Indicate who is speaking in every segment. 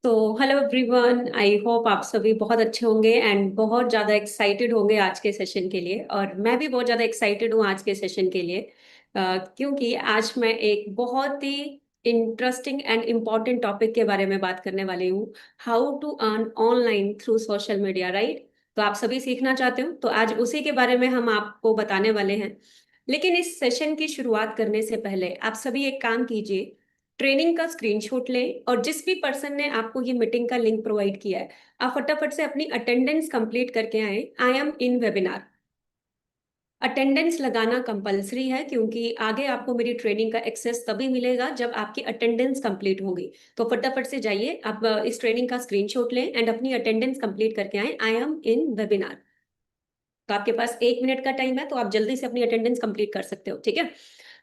Speaker 1: तो hello everyone, I hope आप सभी बहुत अच्छे होंगे एंड बहुत ज़्यादा एक्साइटेड होंगे आज के सेशन के लिए। और मैं भी बहुत ज़्यादा एक्साइटेड हूँ आज के सेशन के लिए, क्योंकि आज मैं एक बहुत ही इंटरेस्टिंग एंड इम्पॉर्टेंट टॉपिक के बारे में बात करने वाली हूँ। How to earn online through social media, right? तो आप सभी सीखना चाहते हो तो आज उसी के बारे में हम आपको बताने वाले हैं। लेकिन इस सेशन की शुरुआत करने से पहले आप सभी एक काम कीजिए। ट्रेनिंग का स्क्रीनशॉट लें और जिस भी पर्सन ने आपको ये मीटिंग का लिंक प्रोवाइड किया है, आप फटाफट से अपनी अटेंडेंस कंप्लीट करके आए। I am in webinar. Attendance लगाना कंपलसरी है, क्योंकि आगे आपको मेरी ट्रेनिंग का एक्सेस तभी मिलेगा जब आपकी अटेंडेंस कंप्लीट होगी। तो फटाफट से जाइए, आप इस ट्रेनिंग का स्क्रीनशॉट लें एंड अपनी अटेंडेंस कंप्लीट करके आए। I am in webinar. तो आपके पास 1 मिनट का टाइम है, तो आप जल्दी से अपनी अटेंडेंस कंप्लीट कर सकते हो, ठीक है?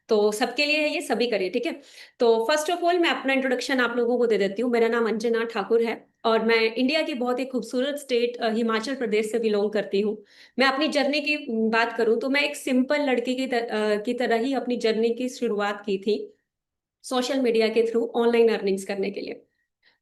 Speaker 1: तो सबके लिए है, ये सभी करिए, ठीक है? तो फर्स्ट ऑफ ऑल मैं अपना इंट्रोडक्शन आप लोगों को दे देती हूँ। मेरा नाम अंजना ठाकुर है और मैं इंडिया की बहुत ही खूबसूरत स्टेट हिमाचल प्रदेश से बिलोंग करती हूँ। मैं अपनी जर्नी की बात करूँ तो मैं एक सिंपल लड़की की तरह ही अपनी जर्नी की शुरुआत की थी, सोशल मीडिया के थ्रू ऑनलाइन अर्निंग्स करने के लिए।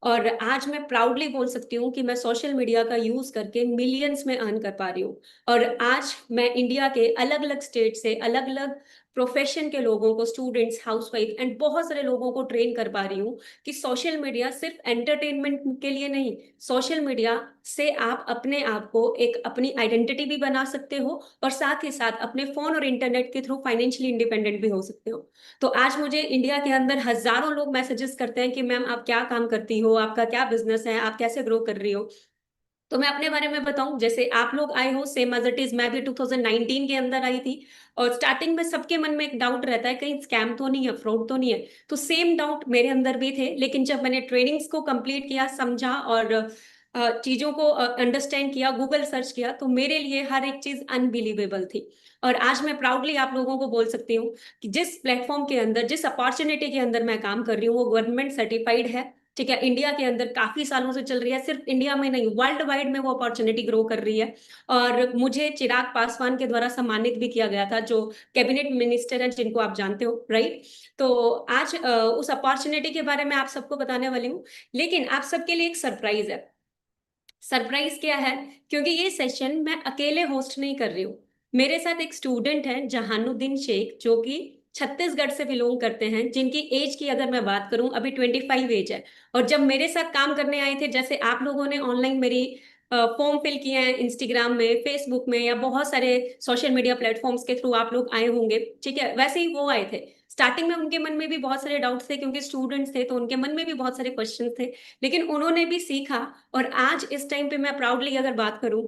Speaker 1: और आज मैं प्राउडली बोल सकती हूँ कि मैं सोशल मीडिया का यूज करके मिलियंस में अर्न कर पा रही हूँ। और आज मैं इंडिया के अलग अलग स्टेट से अलग अलग प्रोफेशन के लोगों को, स्टूडेंट्स, हाउसवाइफ एंड बहुत सारे लोगों को ट्रेन कर पा रही हूँ कि सोशल मीडिया सिर्फ एंटरटेनमेंट के लिए नहीं, सोशल मीडिया से आप अपने आप को एक अपनी आइडेंटिटी भी बना सकते हो और साथ ही साथ अपने फोन और इंटरनेट के थ्रू फाइनेंशियली इंडिपेंडेंट भी हो सकते हो। तो आज मुझे इंडिया के अंदर हजारों लोग मैसेजेस करते हैं कि मैम आप क्या काम करती हो, आपका क्या बिजनेस है, आप कैसे ग्रो कर रही हो। तो मैं अपने बारे में बताऊं, जैसे आप लोग आए हो सेम एज इट इज, मैं भी 2019 के अंदर आई थी। और स्टार्टिंग में सबके मन में एक डाउट रहता है, कहीं स्कैम तो नहीं है, फ्रॉड तो नहीं है। तो सेम डाउट मेरे अंदर भी थे, लेकिन जब मैंने ट्रेनिंग्स को कंप्लीट किया, समझा और चीजों को अंडरस्टैंड किया, गूगल सर्च किया, तो मेरे लिए हर एक चीज अनबिलीवेबल थी। और आज मैं प्राउडली आप लोगों को बोल सकती हूँ कि जिस प्लेटफॉर्म के अंदर, जिस अपॉर्चुनिटी के अंदर मैं काम कर रही हूँ, वो गवर्नमेंट सर्टिफाइड है। ठीक है, इंडिया के अंदर काफी सालों से चल रही है, सिर्फ इंडिया में नहीं, वर्ल्ड वाइड में वो अपॉर्चुनिटी ग्रो कर रही है। और मुझे चिराग पासवान के द्वारा सम्मानित भी किया गया था, जो कैबिनेट मिनिस्टर हैं, जिनको आप जानते हो, राइट? तो आज उस अपॉर्चुनिटी के बारे में आप सबको बताने वाली हूँ। लेकिन आप सबके लिए एक सरप्राइज है। सरप्राइज क्या है? क्योंकि ये सेशन मैं अकेले होस्ट नहीं कर रही हूँ। मेरे साथ एक स्टूडेंट है, जहानुद्दीन शेख, जो कि छत्तीसगढ़ से बिलोंग करते हैं, जिनकी एज की अगर मैं बात करूं, अभी 25 एज है। और जब मेरे साथ काम करने आए थे, जैसे आप लोगों ने ऑनलाइन मेरी फॉर्म फिल किए हैं इंस्टाग्राम में, फेसबुक में, या बहुत सारे सोशल मीडिया प्लेटफॉर्म्स के थ्रू आप लोग आए होंगे, ठीक है, वैसे ही वो आए थे। स्टार्टिंग में उनके मन में भी बहुत सारे डाउट्स थे, क्योंकि स्टूडेंट्स थे तो उनके मन में भी बहुत सारे क्वेश्चंस थे। लेकिन उन्होंने भी सीखा। और आज इस टाइम पे मैं प्राउडली अगर बात करूं,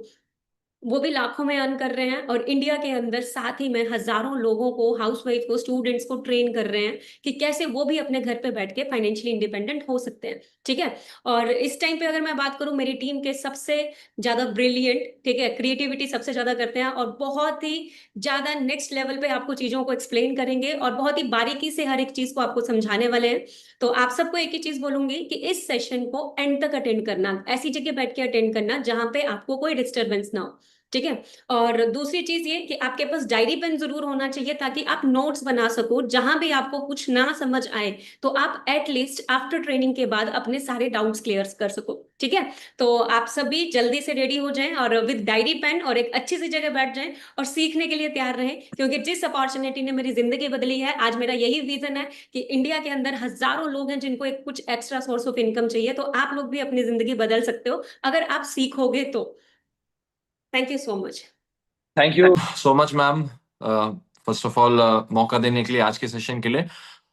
Speaker 1: वो भी लाखों में अर्न कर रहे हैं, और इंडिया के अंदर साथ ही में हजारों लोगों को, हाउसवाइफ को, स्टूडेंट्स को ट्रेन कर रहे हैं कि कैसे वो भी अपने घर पे बैठ के फाइनेंशियली इंडिपेंडेंट हो सकते हैं, ठीक है? और इस टाइम पे अगर मैं बात करूं, मेरी टीम के सबसे ज्यादा ब्रिलियंट, ठीक है, क्रिएटिविटी सबसे ज्यादा करते हैं और बहुत ही ज्यादा नेक्स्ट लेवल पे आपको चीजों को एक्सप्लेन करेंगे और बहुत ही बारीकी से हर एक चीज को आपको समझाने वाले हैं। तो आप सबको एक ही चीज बोलूंगी कि इस सेशन को एंड तक अटेंड करना, ऐसी जगह बैठ के अटेंड करना जहां पे आपको कोई डिस्टरबेंस ना हो, ठीक है? और दूसरी चीज ये कि आपके पास डायरी पेन जरूर होना चाहिए, ताकि आप नोट्स बना सको, जहां भी आपको कुछ ना समझ आए तो आप एटलीस्ट आफ्टर ट्रेनिंग के बाद अपने सारे डाउट्स क्लियर कर सको, ठीक है? तो आप सभी जल्दी से रेडी हो जाएं और विद डायरी पेन और एक अच्छी सी जगह बैठ जाएं और सीखने के लिए तैयार रहें, क्योंकि जिस अपॉर्चुनिटी ने मेरी जिंदगी बदली है, आज मेरा यही विजन है कि इंडिया के अंदर हजारों लोग हैं जिनको एक कुछ एक्स्ट्रा सोर्स ऑफ इनकम चाहिए, तो आप लोग भी अपनी जिंदगी बदल सकते हो अगर आप सीखोगे तो। Thank you so much.
Speaker 2: Thank you so much ma'am. First of all मौका देने के लिए आज के सेशन के लिए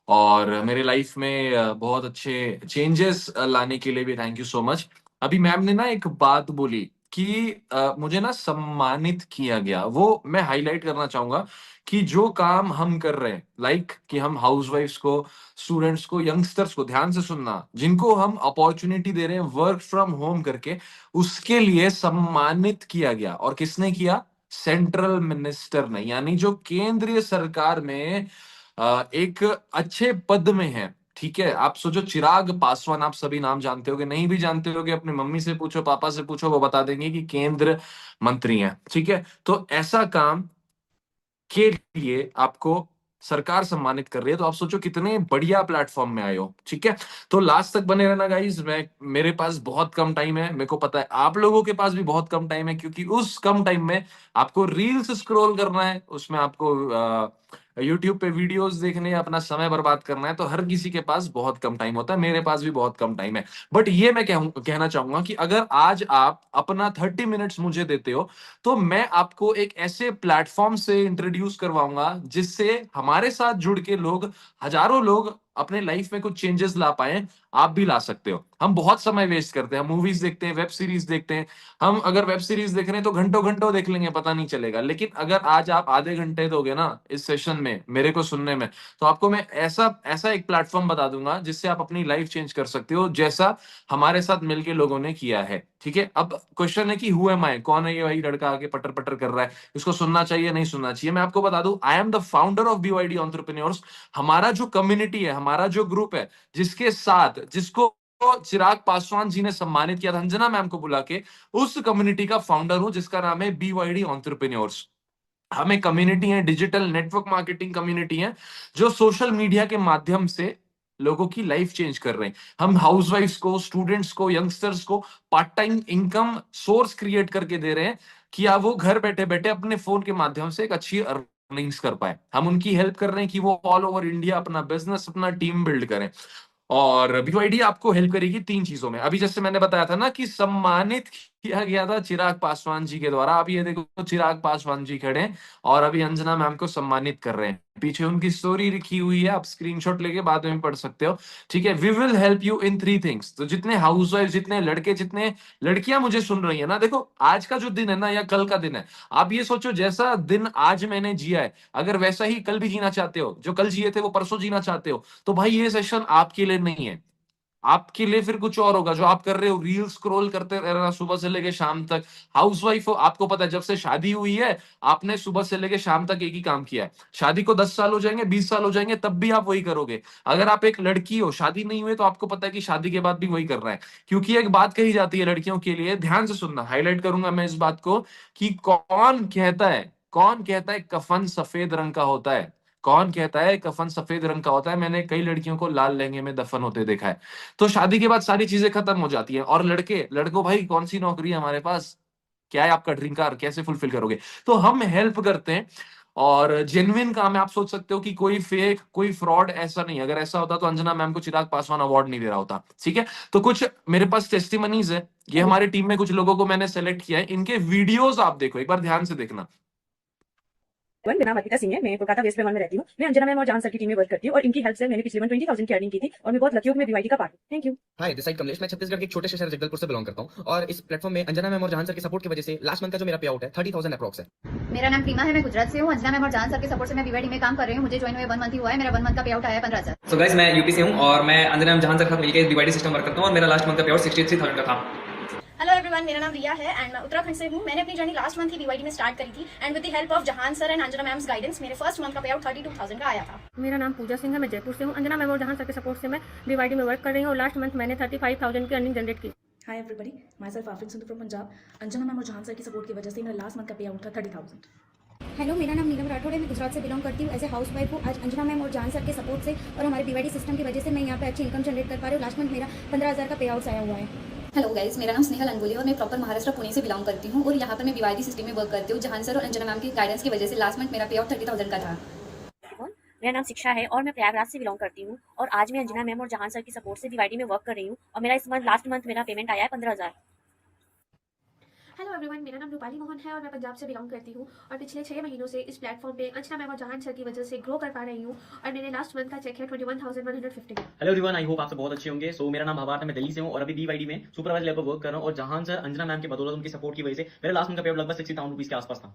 Speaker 2: और मेरे लाइफ में बहुत अच्छे चेंजेस लाने के लिए भी थैंक यू सो मच। अभी मैम ने ना एक बात बोली कि मुझे ना सम्मानित किया गया, वो मैं हाईलाइट करना चाहूंगा कि जो काम हम कर रहे हैं, लाइक कि हम हाउसवाइफ्स को, स्टूडेंट्स को, यंगस्टर्स को, ध्यान से सुनना, जिनको हम अपॉर्चुनिटी दे रहे हैं वर्क फ्रॉम होम करके, उसके लिए सम्मानित किया गया। और किसने किया? सेंट्रल मिनिस्टर ने, यानी जो केंद्रीय सरकार में एक अच्छे पद में है। ठीक है, आप सोचो, चिराग पासवान, आप सभी नाम जानते होगे, नहीं भी जानते होगे अपनी मम्मी से पूछो, पापा से पूछो, वो बता देंगे कि केंद्र मंत्री हैं। ठीक है, तो ऐसा काम के लिए आपको सरकार सम्मानित कर रही है, तो आप सोचो कितने बढ़िया प्लेटफॉर्म में आए हो। ठीक है, तो लास्ट तक बने रहना गाइज। मेरे पास बहुत कम टाइम है, मेरे को पता है आप लोगों के पास भी बहुत कम टाइम है, क्योंकि उस कम टाइम में आपको रील्स स्क्रॉल करना है, उसमें आपको यूट्यूब पे वीडियोस देखने, अपना समय बर्बाद करना है। तो हर किसी के पास बहुत कम टाइम होता है, मेरे पास भी बहुत कम टाइम है। बट ये मैं कहना चाहूंगा कि अगर आज आप अपना 30 मिनट्स मुझे देते हो, तो मैं आपको एक ऐसे प्लेटफॉर्म से इंट्रोड्यूस करवाऊंगा जिससे हमारे साथ जुड़ के लोग, हजारों लोग अपने लाइफ में कुछ चेंजेस ला पाए। आप भी ला सकते हो। हम बहुत समय वेस्ट करते हैं, हम मूवीज देखते हैं, वेब सीरीज देखते हैं। हम अगर वेब सीरीज देख रहे हैं तो घंटों घंटों देख लेंगे, पता नहीं चलेगा। लेकिन अगर आज आप आधे घंटे दोगे ना इस सेशन में मेरे को सुनने में, तो आपको मैं ऐसा ऐसा एक प्लेटफॉर्म बता दूंगा जिससे आप अपनी लाइफ चेंज कर सकते हो, जैसा हमारे साथ मिलके लोगों ने किया है। ठीक है, अब क्वेश्चन है कि हु एम आई, कौन है ये भाई लड़का आके पटर पटर कर रहा है, इसको सुनना चाहिए नहीं सुनना चाहिए। मैं आपको बता दूं, I am the founder of BYD entrepreneurs. हमारा जो कम्युनिटी है, हमारा जो ग्रुप है, जिसके साथ जिसको चिराग पासवान जी ने सम्मानित किया था अंजना मैम को बुला के, उस कम्युनिटी का फाउंडर हूं, जिसका नाम है बीवाईडी एंटरप्रेन्योर्स। हम एक कम्युनिटी है, डिजिटल नेटवर्क मार्केटिंग कम्युनिटी है, जो सोशल मीडिया के माध्यम से लोगों की लाइफ चेंज कर रहे हैं। हम हाउसवाइफ्स को, स्टूडेंट्स को, यंगस्टर्स को part time income source create करके दे रहे हैं कि आप वो घर बैठे बैठे अपने फोन के माध्यम से एक अच्छी अर्निंग्स कर पाए। हम उनकी हेल्प कर रहे हैं कि वो ऑल ओवर इंडिया अपना बिजनेस, अपना टीम बिल्ड करें। और बीवाईडी आपको हेल्प करेगी 3 चीजों में। अभी जैसे मैंने बताया था ना कि सम्मानित किया गया था चिराग पासवान जी के द्वारा। आप ये देखो, चिराग पासवान जी खड़े हैं और अभी अंजना मैम को सम्मानित कर रहे हैं। पीछे उनकी स्टोरी लिखी हुई है, आप स्क्रीनशॉट लेके बाद में पढ़ सकते हो। ठीक है, we will help you in 3 things. तो जितने हाउसवाइफ, जितने लड़के, जितने लड़कियां मुझे सुन रही है ना, देखो आज का जो दिन है ना, या कल का दिन है, आप ये सोचो जैसा दिन आज मैंने जिया है, अगर वैसा ही कल भी जीना चाहते हो, जो कल जिए थे वो परसों जीना चाहते हो, तो भाई ये सेशन आपके लिए नहीं है। आपके लिए फिर कुछ और होगा। जो आप कर रहे हो, रील स्क्रॉल करते रहना सुबह से लेके शाम तक, हाउसवाइफ हो, आपको पता है जब से शादी हुई है आपने सुबह से लेके शाम तक एक ही काम किया है। शादी को 10 साल हो जाएंगे, 20 साल हो जाएंगे, तब भी आप वही करोगे। अगर आप एक लड़की हो, शादी नहीं हुई, तो आपको पता है कि शादी के बाद भी वही कर रहा है। क्योंकि एक बात कही जाती है लड़कियों के लिए, ध्यान से सुनना, हाईलाइट करूंगा मैं इस बात को, कि कौन कहता है कफन सफेद रंग का होता है? कौन कहता है कफन सफेद रंग का होता है? मैंने कई लड़कियों को लाल लहंगे में दफन होते देखा है। तो शादी के बाद सारी चीजें खत्म हो जाती हैं। और लड़कों भाई कौन सी नौकरी है हमारे पास? क्या है आपका ड्रीम कार? कैसे फुलफिल करोगे? तो हम हेल्प करते हैं और जेन्युइन काम है। आप सोच सकते हो कि कोई फेक, कोई फ्रॉड, ऐसा नहीं। अगर ऐसा होता तो अंजना मैम को चिराग पासवान अवार्ड नहीं दे रहा होता। ठीक है, तो कुछ मेरे पास टेस्टिमनीज है। ये हमारी टीम में कुछ लोगों को मैंने सेलेक्ट किया है, इनके वीडियोस आप देखो, एक बार ध्यान से देखना।
Speaker 3: मेरा नाम अर्पिता सिंह है। मैं कोलकाता वेस्ट बंगाल में रहती हूँ। मैं अंजना मैम और जान सर की टीम में वर्क करती हूँ और इनकी हेल्प से मैंने पिछले 20,000 की अर्निंग की थी और मैं बहुत लकी हूँ कि मैं बीवाईडी का पार्ट हूँ। Thank you.
Speaker 4: Hi, this side Kamlesh. मैं छत्तीसगढ़ के एक छोटे से शहर जगदलपुर से बिलोंग करता हूँ और इस प्लेटफॉर्म में अंजना मैम और जहान सर के सपोर्ट की वजह से लास्ट मंथ का जो मेरा पे आउट है 30,000 अप्रॉक्स है।
Speaker 5: मेरा नाम प्रीमा है, मैं गुजरात से हूँ। अंजना मैम और जान सर के सपोर्ट से मैं बीवाईडी में काम कर रही हूँ। मुझे ज्वाइन हुए 1 मंथ ही हुआ है। मेरा 1 मंथ का पे आउट आया है 15,000।
Speaker 6: सो गाइस, मैं यूपी से हूँ और मैं अंजना मैम जहान सर के साथ मिलकर बीवाईडी सिस्टम वर्क करता हूँ और मेरा लास्ट मंथ का पे आउट 63,000 का था।
Speaker 7: हेलो एवरीवन, मेरा नाम रिया है एंड मैं उत्तराखंड से हूँ। मैंने अपनी जर्नी लास्ट मंथ ही बीवाईडी में स्टार्ट करी थी and with the help of Jahan sir and Anjana ma'am's guidance मेरे फर्स्ट मंथ का पे आउट 32,000 का आया था।
Speaker 3: मेरा नाम पूजा सिंह है। मैं जयपुर से हूँ। अंजना मैम और जहान सर के सपोर्ट से मैं बीवाईडी में वर्क कर रही हूँ और लास्ट मंथ मैंने 35,000 की अर्निंग जनरेट की।
Speaker 8: Hi everybody, my self Afreen Sindhu from Punjab. Anjana ma'am और जहान सर की सपोर्ट की वजह से मेरा लास्ट मंथ का पे आउट था 30,000।
Speaker 9: हेलो, मेरा नाम नीलम राठौड़ है। मैं गुजरात से बिलोंग करती हूँ। एज ए हाउस वाइफ हूँ। आज अंजना मैम और जहान सर के सपोर्ट से और हमारे बीवाईडी सिस्टम की वजह से मैं यहाँ पे अच्छी इनकम जनरेट कर पा रही हूँ। लास्ट मंथ मेरा 15,000 का पे आउट आया हुआ है।
Speaker 5: हेलो गाइस, मेरा नाम स्नेहल अंगोली और मैं प्रॉपर महाराष्ट्र पुणे से बिलोंग करती हूँ और यहाँ पर मैं बीवाईडी सिस्टम में वर्क करती हूँ। जहान सर और अंजना मैम की गाइडेंस की वजह से लास्ट मंथ मेरा पे आउट 30,000 का था।
Speaker 3: मेरा नाम शिक्षा है और मैं प्रयागराज से बिलोंग करती हूँ और आज मैं अंजना मैम और जहान सर की सपोर्ट से बीवाईडी में वर्क कर रही हूँ और मेरा इस मंथ लास्ट मंथ मेरा पेमेंट आया है 15,000।
Speaker 7: हेलो एवरीवन, मेरा नाम रूपाली मोहन है और मैं पंजाब से बिलोंग करती हूँ और पिछले 6 महीनों से इस प्लेटफॉर्म पे अंजना मैम और जहान सर की वजह से ग्रो कर पा रही हूँ और मैंने लास्ट मंथ का चेक है 21,150।
Speaker 6: हेलो एवरीवन, आई होप आप सब बहुत अच्छे होंगे। सो मेरा नाम भावार्थ है, मैं दिल्ली से हूँ और अभी बीवाईडी में सुपरवाइजर लेवल पर वर्क कर रहा हूँ और जहान सर, अंजना मैम के बदौलत, उनकी सपोर्ट की वजह से मेरा लास्ट मंथ का पे आउट लगभग 60,000 रुपीज के आसपास था।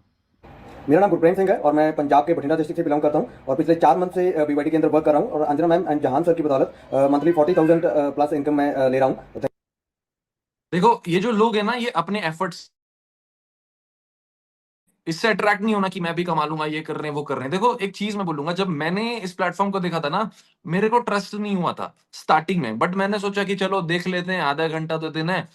Speaker 10: मेरा नाम गुरप्रेम सिंह है और मैं पंजाब के बठिंडा डिस्ट्रिक्ट से बिलोंग करता हूं और पिछले 4 मंथ से बीवाईडी के अंदर वर्क कर रहा हूं और अंजना मैम एंड जहान सर की बदौलत मंथली 40,000 प्लस इनकम मैं ले रहा हूं।
Speaker 2: देखो ये जो लोग हैं ना, ये अपने एफर्ट्स, इससे अट्रैक्ट नहीं होना कि मैं भी कमा लूंगा, ये कर रहे हैं वो कर रहे हैं। देखो एक चीज मैं बोलूंगा, जब मैंने इस प्लेटफॉर्म को देखा था ना, मेरे को ट्रस्ट नहीं हुआ था स्टार्टिंग में, बट मैंने सोचा कि चलो देख लेते हैं, आधा घंटा तो दिन है,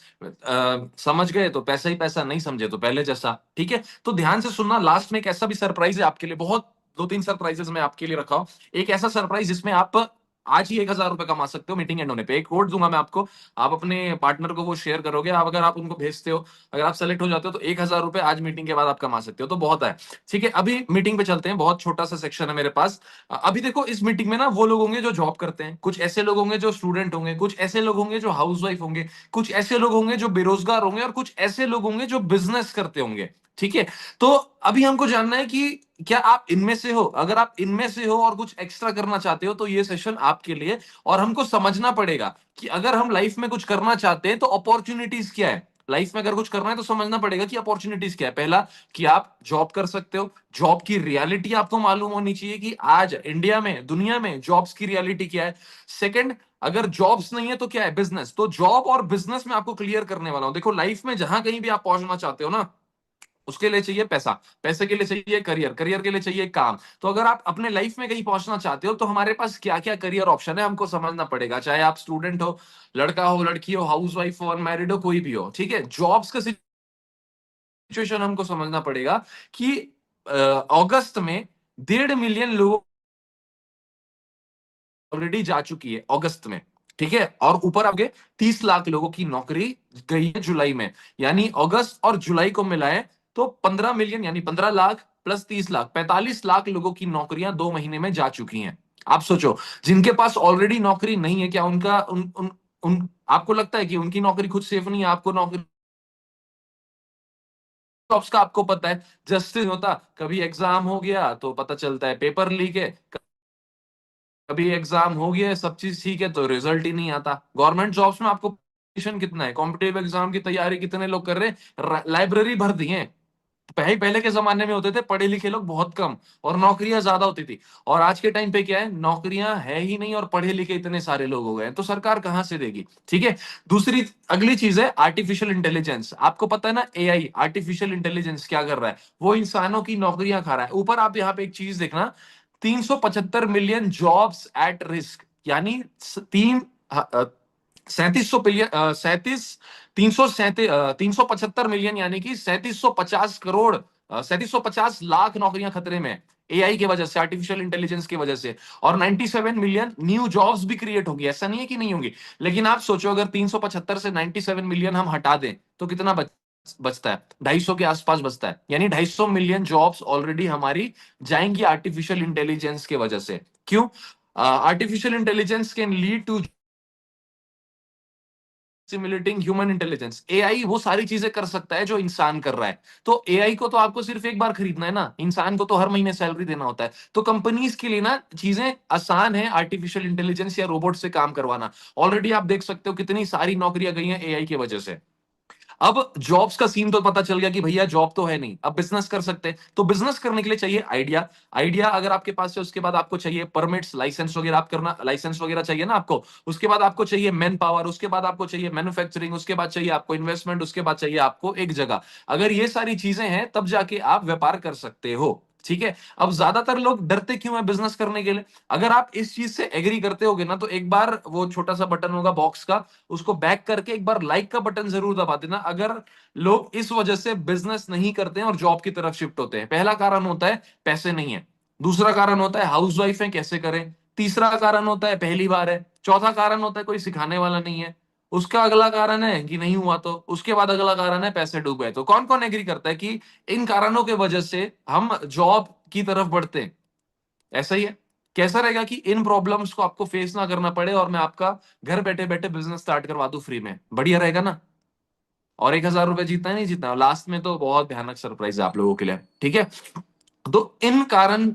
Speaker 2: समझ गए तो पैसा ही पैसा, नहीं समझे तो पहले जैसा। ठीक है, तो ध्यान से सुनना, लास्ट में एक ऐसा भी सरप्राइज है आपके लिए, बहुत दो तीन सरप्राइजेस मैं आपके लिए रखा हूं। एक ऐसा सरप्राइज जिसमें आप आज ही 1,000 रुपए कमा सकते हो मीटिंग एंड होने पे। एक कोड दूंगा मैं आपको, आप अपने पार्टनर को वो शेयर करोगे, आप अगर आप उनको भेजते हो, अगर आप सेलेक्ट हो जाते हो तो 1,000 रुपए आज मीटिंग के बाद आप कमा सकते हो। तो बहुत है, ठीक है। अभी मीटिंग पे चलते हैं, बहुत छोटा सा सेक्शन है मेरे पास। अभी देखो इस मीटिंग में ना वो लोग होंगे जो जॉब करते हैं, कुछ ऐसे लोग होंगे जो स्टूडेंट होंगे, कुछ ऐसे लोग होंगे जो हाउसवाइफ होंगे, कुछ ऐसे लोग होंगे जो बेरोजगार होंगे, और कुछ ऐसे लोग होंगे जो बिजनेस करते होंगे, ठीक है। तो अभी हमको जानना है कि क्या आप इनमें से हो। अगर आप इनमें से हो और कुछ एक्स्ट्रा करना चाहते हो तो ये सेशन आपके लिए। और हमको समझना पड़ेगा कि अगर हम लाइफ में कुछ करना चाहते हैं तो अपॉर्चुनिटीज क्या है। लाइफ में अगर कुछ करना है तो समझना पड़ेगा कि अपॉर्चुनिटीज क्या है। पहला, कि आप जॉब कर सकते हो, जॉब की रियलिटी आपको मालूम होनी चाहिए कि आज इंडिया में, दुनिया में जॉब्स की रियलिटी क्या है। सेकंड, अगर जॉब्स नहीं है तो क्या है, बिजनेस। तो जॉब और बिजनेस में आपको क्लियर करने वाला हूं। देखो लाइफ में जहां कहीं भी आप पहुंचना चाहते हो ना, उसके लिए चाहिए पैसा, पैसे के लिए चाहिए करियर, करियर के लिए चाहिए काम। तो अगर आप अपने लाइफ में कहीं पहुंचना चाहते हो तो हमारे पास क्या क्या करियर ऑप्शन है हमको समझना पड़ेगा। चाहे आप स्टूडेंट हो, लड़का हो, लड़की हो, हाउस वाइफ हो, अनमैरिड हो, कोई भी हो, ठीक है। जॉब्स का सिचुएशन हमको समझना पड़ेगा कि अगस्त में 1.5 मिलियन लोगों ऑलरेडी जा चुकी है अगस्त में, ठीक है। और ऊपर आगे 30 लाख लोगों की नौकरी गई है जुलाई में। यानी अगस्त और जुलाई को मिलाए तो 15 मिलियन, यानी 15 लाख प्लस 30 लाख, 45 लाख लोगों की नौकरियां 2 महीने में जा चुकी हैं। आप सोचो, जिनके पास ऑलरेडी नौकरी नहीं है, क्या उनका उन आपको लगता है कि उनकी नौकरी खुद सेफ नहीं है? आपको नौकरी जॉब्स का आपको पता है, जस्टिस होता, कभी एग्जाम हो गया तो पता चलता है पेपर लीक है, कभी एग्जाम हो गया सब चीज ठीक है तो रिजल्ट ही नहीं आता। गवर्नमेंट जॉब्स में आपको कंपटीशन कितना है, कॉम्पिटेटिव एग्जाम की तैयारी कितने लोग कर रहे हैं, लाइब्रेरी भर दी है। पहले के जमाने में होते थे पढ़े लिखे लोग बहुत कम और नौकरियां ज्यादा होती थी। और आज के टाइम पे क्या है, नौकरियां है ही नहीं और पढ़े लिखे इतने सारे लोग हो गए हैं, तो सरकार कहां से देगी, ठीक है। दूसरी अगली चीज है आर्टिफिशियल इंटेलिजेंस। आपको पता है ना, एआई, आर्टिफिशियल इंटेलिजेंस क्या कर रहा है, वो इंसानों की नौकरियां खा रहा है। ऊपर आप यहाँ पे एक चीज देखना, 375 मिलियन जॉब्स एट रिस्क, यानी तीन 375 मिलियन, यानी कि 3750 करोड़, 3750 लाख नौकरियां खतरे में एआई की वजह से, आर्टिफिशियल इंटेलिजेंस की वजह से। और 97 मिलियन न्यू जॉब्स भी क्रिएट होंगी, ऐसा नहीं है कि नहीं होंगी। लेकिन आप सोचो अगर 375 से 97 मिलियन हम हटा दें तो कितना बचता है, 250 के आसपास बचता है। यानी 250 मिलियन जॉब्स ऑलरेडी हमारी जाएंगी आर्टिफिशियल इंटेलिजेंस की वजह से। क्यों? Artificial intelligence can lead to simulating human intelligence. AI वो सारी चीजें कर सकता है जो इंसान कर रहा है। तो एआई को तो आपको सिर्फ एक बार खरीदना है ना, इंसान को तो हर महीने सैलरी देना होता है। तो कंपनीज के लिए ना चीजें आसान है आर्टिफिशियल इंटेलिजेंस या रोबोट से काम करवाना। ऑलरेडी आप देख सकते हो कितनी सारी नौकरियां गई हैं एआई की वजह से। अब जॉब्स का सीन तो पता चल गया कि भैया जॉब तो है नहीं, अब बिजनेस कर सकते हैं। तो बिजनेस करने के लिए चाहिए आइडिया। आइडिया अगर आपके पास है उसके बाद आपको चाहिए परमिट्स, लाइसेंस वगैरह, आप करना लाइसेंस वगैरह चाहिए ना आपको। उसके बाद आपको चाहिए मैन पावर, उसके बाद आपको चाहिए मैन्युफैक्चरिंग, उसके बाद चाहिए आपको इन्वेस्टमेंट, उसके बाद चाहिए आपको एक जगह। अगर ये सारी चीजें हैं तब जाके आप व्यापार कर सकते हो, ठीक है। अब ज्यादातर लोग डरते क्यों है बिजनेस करने के लिए? अगर आप इस चीज से एग्री करते होगे ना तो एक बार वो छोटा सा बटन होगा बॉक्स का, उसको बैक करके एक बार लाइक का बटन जरूर दबा देना अगर लोग इस वजह से बिजनेस नहीं करते हैं और जॉब की तरफ शिफ्ट होते हैं। पहला कारण होता है पैसे नहीं है, दूसरा कारण होता है हाउसवाइफ है कैसे करें, तीसरा कारण होता है पहली बार है, चौथा कारण होता है कोई सिखाने वाला नहीं है, उसका अगला कारण है कि नहीं हुआ, तो उसके बाद अगला कारण है पैसे डूब गए। तो कौन कौन एग्री करता है कि इन कारणों के वजह से हम जॉब की तरफ बढ़ते हैं? ऐसा ही है। कैसा रहेगा कि इन प्रॉब्लम्स को आपको फेस ना करना पड़े और मैं आपका घर बैठे बैठे बिजनेस स्टार्ट करवा दूं फ्री में? बढ़िया रहेगा ना। और 1,000 रुपए जीतना है नहीं जीतना, लास्ट में तो बहुत भयानक सरप्राइज है आप लोगों के लिए, ठीक है। तो इन कारण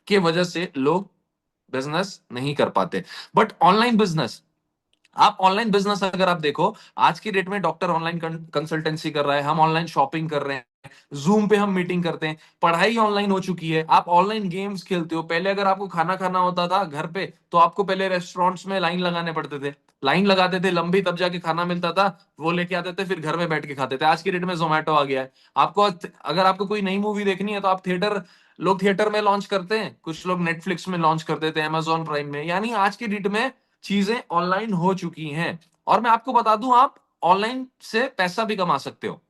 Speaker 2: के वजह से लोग बिजनेस नहीं कर पाते। बट ऑनलाइन बिजनेस, आप ऑनलाइन बिजनेस अगर आप देखो, आज की डेट में डॉक्टर ऑनलाइन कंसल्टेंसी कर रहा है, हम ऑनलाइन शॉपिंग कर रहे हैं, जूम पे हम मीटिंग करते हैं, पढ़ाई ऑनलाइन हो चुकी है, आप ऑनलाइन गेम्स खेलते हो। पहले अगर आपको खाना खाना होता था घर पे तो आपको पहले रेस्टोरेंट्स में लाइन लगाने पड़ते थे, लाइन लगाते थे लंबी, तब जाके खाना मिलता था, वो लेके आते थे, फिर घर में बैठ के खाते थे। आज की डेट में जोमेटो आ गया है। आपको अगर आपको कोई नई मूवी देखनी है तो आप लोग थिएटर में लॉन्च करते हैं, कुछ लोग नेटफ्लिक्स में लॉन्च कर देते हैं, अमेजोन प्राइम में। यानी आज की डेट में चीजें ऑनलाइन हो चुकी हैं। और मैं आपको बता दूं, आप ऑनलाइन से पैसा भी कमा सकते हो।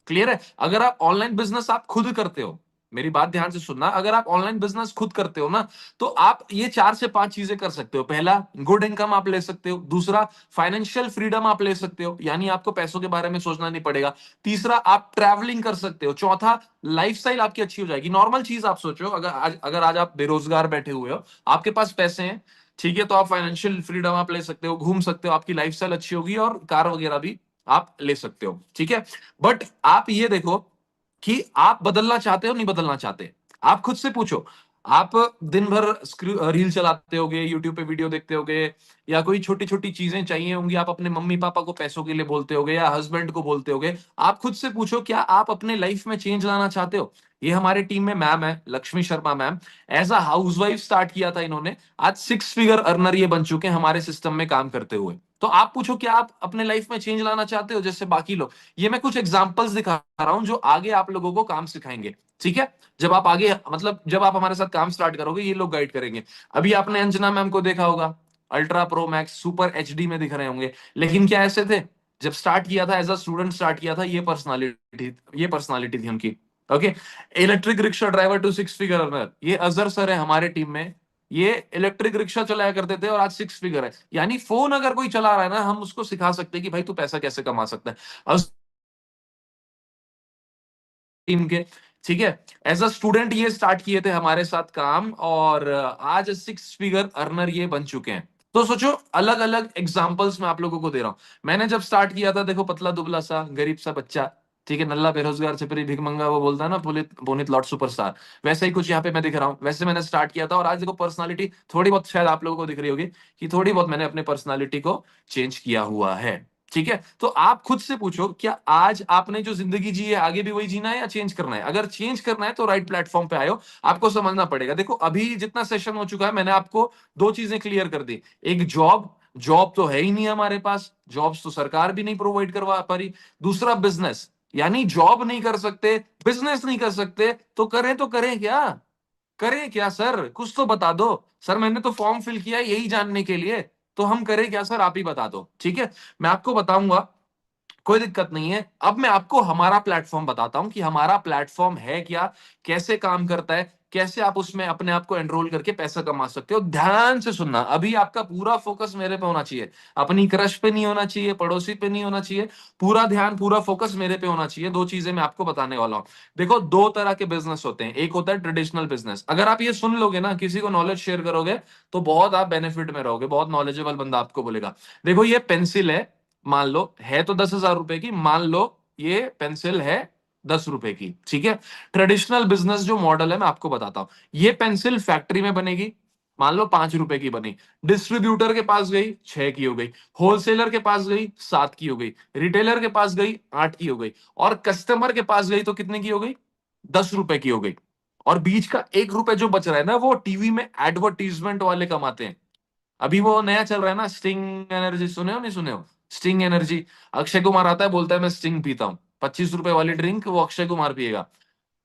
Speaker 2: क्लियर है? अगर आप ऑनलाइन बिजनेस आप खुद करते हो, मेरी बात ध्यान से सुनना, अगर आप ऑनलाइन बिजनेस खुद करते हो ना, तो आप ये 4 से 5 चीजें कर सकते हो। पहला, गुड इनकम आप ले सकते हो। दूसरा, फाइनेंशियल फ्रीडम आप ले सकते हो, यानी आपको पैसों के बारे में सोचना नहीं पड़ेगा। तीसरा, आप ट्रैवलिंग कर सकते हो। चौथा, लाइफस्टाइल आपकी अच्छी हो जाएगी। नॉर्मल चीज आप सोचो, अगर आज आप बेरोजगार बैठे हुए हो, आपके पास पैसे हैं, ठीक है, तो आप फाइनेंशियल फ्रीडम आप ले सकते हो, घूम सकते हो, आपकी लाइफस्टाइल अच्छी होगी और कार वगैरह भी आप ले सकते हो, ठीक है। बट आप ये देखो कि आप बदलना चाहते हो नहीं बदलना चाहते। आप खुद से पूछो, आप दिन भर रील चलाते होगे, यूट्यूब पे वीडियो देखते होगे, या कोई छोटी छोटी चीजें चाहिए होंगी, आप अपने मम्मी पापा को पैसों के लिए बोलते होगे या हस्बैंड को बोलते होगे। आप खुद से पूछो, क्या आप अपने लाइफ में चेंज लाना चाहते हो? ये हमारे टीम में मैम है, Lakshmi Sharma ma'am, as a housewife start किया था इन्होंने, आज 6 फिगर अर्नर ये बन चुके हैं हमारे सिस्टम में काम करते हुए। तो आप पूछो, क्या आप अपने लाइफ में चेंज लाना चाहते हो जैसे बाकी लोग? ये मैं कुछ एग्जांपल्स दिखा रहा हूं जो आगे आप लोगों को काम सिखाएंगे, ठीक है। जब आप आगे, मतलब जब आप हमारे साथ काम स्टार्ट करोगे, ये लोग गाइड करेंगे। अभी आपने अंजना मैम को देखा होगा, ultra pro max super HD में दिख रहे होंगे, लेकिन क्या ऐसे थे? जब स्टार्ट किया था, एज अ स्टूडेंट स्टार्ट किया था, ये पर्सनालिटी थी उनकी। Okay, electric rickshaw driver to 6 figure earner, ये अजहर सर है हमारे टीम में। ये इलेक्ट्रिक रिक्शा चलाया करते थे और आज 6 फिगर है। यानी फोन अगर कोई चला रहा है ना, हम उसको सिखा सकते हैं कि भाई तू पैसा कैसे कमा सकता है, टीम के, ठीक है। एज अ स्टूडेंट ये स्टार्ट किए थे हमारे साथ काम, और आज 6 फिगर अर्नर ये बन चुके हैं। तो सोचो, अलग अलग एग्जांपल्स मैं आप लोगों को दे रहा हूं। मैंने जब स्टार्ट किया था, देखो, पतला दुबला सा गरीब सा बच्चा, ठीक है, नल्ला बेरोजगार छपरी भिखमंगा, वो बोलता है ना, पुलित बोनित लॉर्ड सुपरस्टार, वैसे ही कुछ यहाँ पे मैं दिख रहा हूँ। वैसे मैंने स्टार्ट किया था, और आज देखो पर्सनालिटी थोड़ी बहुत शायद आप लोगों को दिख रही होगी कि थोड़ी बहुत मैंने अपने पर्सनालिटी को चेंज किया हुआ है, ठीक है। तो आप खुद से पूछो, क्या आज आपने जो जिंदगी जी है आगे भी वही जीना है या चेंज करना है? अगर चेंज करना है तो राइट प्लेटफॉर्म पे आयो। आपको समझना पड़ेगा। देखो, अभी जितना सेशन हो चुका है, मैंने आपको 2 चीजें क्लियर कर दी। एक, जॉब तो है ही नहीं हमारे पास, जॉब्स तो सरकार भी नहीं प्रोवाइड करवा पा रही। दूसरा, बिजनेस, यानी जॉब नहीं कर सकते, बिजनेस नहीं कर सकते, तो करें क्या? करें क्या सर? कुछ तो बता दो। सर मैंने तो फॉर्म फिल किया है यही जानने के लिए, तो हम करें क्या सर? आप ही बता दो, ठीक है। मैं आपको बताऊंगा, कोई दिक्कत नहीं है। अब मैं आपको हमारा प्लेटफॉर्म बताता हूं कि हमारा प्लेटफॉर्म है क्या, कैसे काम करता है, कैसे आप उसमें अपने आप को एनरोल करके पैसा कमा सकते हो। ध्यान से सुनना, अभी आपका पूरा फोकस मेरे पे होना चाहिए, अपनी क्रश पे नहीं होना चाहिए, पड़ोसी पे नहीं होना चाहिए। पूरा ध्यान, पूरा फोकस मेरे पे होना चाहिए। 2 चीजें मैं आपको बताने वाला हूं। देखो, 2 तरह के बिजनेस होते हैं। एक होता है ट्रेडिशनल बिजनेस। अगर आप ये सुन लोगे ना, किसी को नॉलेज शेयर करोगे, तो बहुत आप बेनिफिट में रहोगे। बहुत नॉलेजेबल बंदा आपको बोलेगा, देखो ये पेंसिल है, मान लो है तो 10,000 रुपए की, मान लो ये पेंसिल है 10 रुपए की, ठीक है। ट्रेडिशनल बिजनेस जो मॉडल है मैं आपको बताता हूं। ये पेंसिल फैक्ट्री में बनेगी, मान लो 5 रुपए की बनी, डिस्ट्रीब्यूटर के पास गई 6 की हो गई, होलसेलर के पास गई 7 की हो गई, रिटेलर के पास गई 8 की हो गई, और कस्टमर के पास गई तो कितने की हो गई? 10 रुपए की हो गई। और बीच का 1 रुपए जो बच रहा है ना, वो टीवी में एडवर्टीजमेंट वाले कमाते हैं। अभी वो नया चल रहा है ना, स्टिंग एनर्जी, सुने हो नहीं सुने हो? स्टिंग एनर्जी, अक्षय कुमार आता है, बोलता है मैं स्टिंग पीता हूँ, 25 रुपए वाली ड्रिंक वो अक्षय कुमार पिएगा।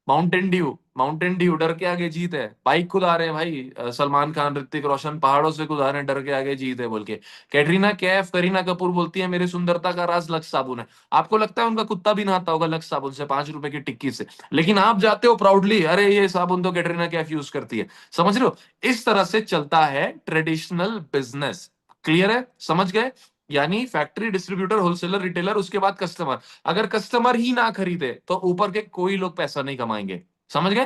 Speaker 2: माउंटेन ड्यू, डर के आगे जीत है। बाइक खुद आ रहे हैं भाई, सलमान खान, ऋतिक रोशन पहाड़ों से खुद आ रहे हैं, डर के आगे जीत है बोल के। कैटरीना कैफ, करीना कपूर बोलती है मेरी सुंदरता का राज लक्स साबुन है। आपको लगता है उनका कुत्ता भी नहाता होगा लक्स साबुन से, 5 रुपए की टिक्की से, लेकिन आप जाते हो प्राउडली, अरे ये साबुन तो कैटरीना कैफ यूज करती है। समझ रहे हो? इस तरह से चलता है ट्रेडिशनल बिजनेस। क्लियर है? समझ गए? यानी फैक्ट्री, डिस्ट्रीब्यूटर, होलसेलर, रिटेलर, उसके बाद कस्टमर। अगर कस्टमर ही ना खरीदे तो ऊपर के कोई लोग पैसा नहीं कमाएंगे। समझ गए?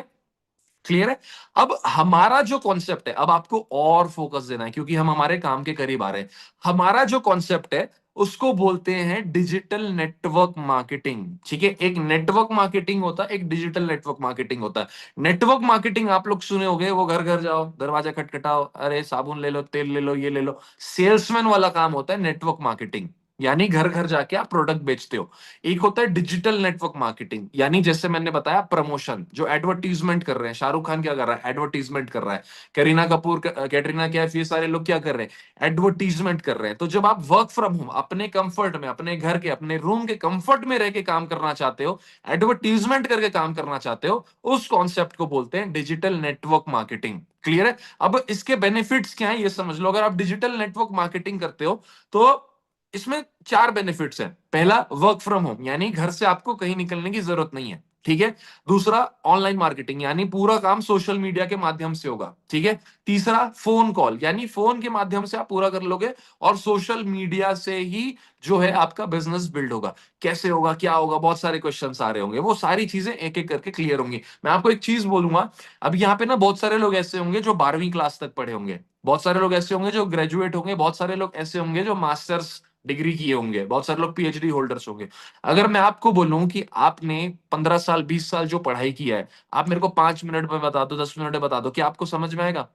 Speaker 2: क्लियर है? अब हमारा जो कॉन्सेप्ट है, अब आपको और फोकस देना है क्योंकि हम हमारे काम के करीब आ रहे हैं। हमारा जो कॉन्सेप्ट है उसको बोलते हैं डिजिटल नेटवर्क मार्केटिंग, ठीक है। एक नेटवर्क मार्केटिंग होता है, एक डिजिटल नेटवर्क मार्केटिंग होता है। नेटवर्क मार्केटिंग आप लोग सुने होंगे, वो घर घर जाओ, दरवाजा खटखटाओ, अरे साबुन ले लो, तेल ले लो, ये ले लो। सेल्समैन वाला काम होता है नेटवर्क मार्केटिंग, यानी घर घर जाके आप प्रोडक्ट बेचते हो। एक होता है डिजिटल नेटवर्क मार्केटिंग, यानी जैसे मैंने बताया प्रमोशन, जो एडवर्टीजमेंट कर रहे हैं। शाहरुख खान क्या कर रहा है? एडवर्टीजमेंट कर रहा है। करीना कपूर, कैटरीना कैफ, ये सारे लोग क्या कर रहे हैं? एडवर्टीजमेंट कर रहे हैं। तो जब आप वर्क फ्रॉम होम, अपने कंफर्ट में, अपने घर के, अपने रूम के कंफर्ट में रह के काम करना चाहते हो, एडवर्टीजमेंट करके काम करना चाहते हो, उस कॉन्सेप्ट को बोलते हैं डिजिटल नेटवर्क मार्केटिंग। क्लियर है? अब इसके बेनिफिट्स क्या है ये समझ लो। अगर आप डिजिटल नेटवर्क मार्केटिंग करते हो तो इसमें 4 बेनिफिट्स हैं। पहला, वर्क फ्रॉम होम, यानी घर से आपको कहीं निकलने की जरूरत नहीं है। ठीक है। दूसरा, ऑनलाइन मार्केटिंग, यानी पूरा काम सोशल मीडिया के माध्यम से होगा, ठीक है। तीसरा, फोन कॉल, यानी फोन के माध्यम से आप पूरा कर लोगे और सोशल मीडिया से ही जो है आपका बिजनेस बिल्ड होगा। कैसे होगा, क्या होगा, बहुत सारे क्वेश्चंस आ रहे होंगे, वो सारी चीजें एक एक करके क्लियर होंगी। मैं आपको एक चीज बोलूंगा, अब यहाँ पे ना बहुत सारे लोग ऐसे होंगे जो 12वीं क्लास तक पढ़े होंगे, बहुत सारे लोग ऐसे होंगे जो ग्रेजुएट होंगे, बहुत सारे लोग ऐसे होंगे जो मास्टर्स डिग्री किए होंगे, बहुत सारे लोग पीएचडी होल्डर्स होंगे। अगर मैं आपको बोलूं कि आपने 15 साल 20 साल जो पढ़ाई किया है, आप मेरे को 5 मिनट में बता दो, 10 मिनट में बता दो, क्या आपको समझ में आएगा?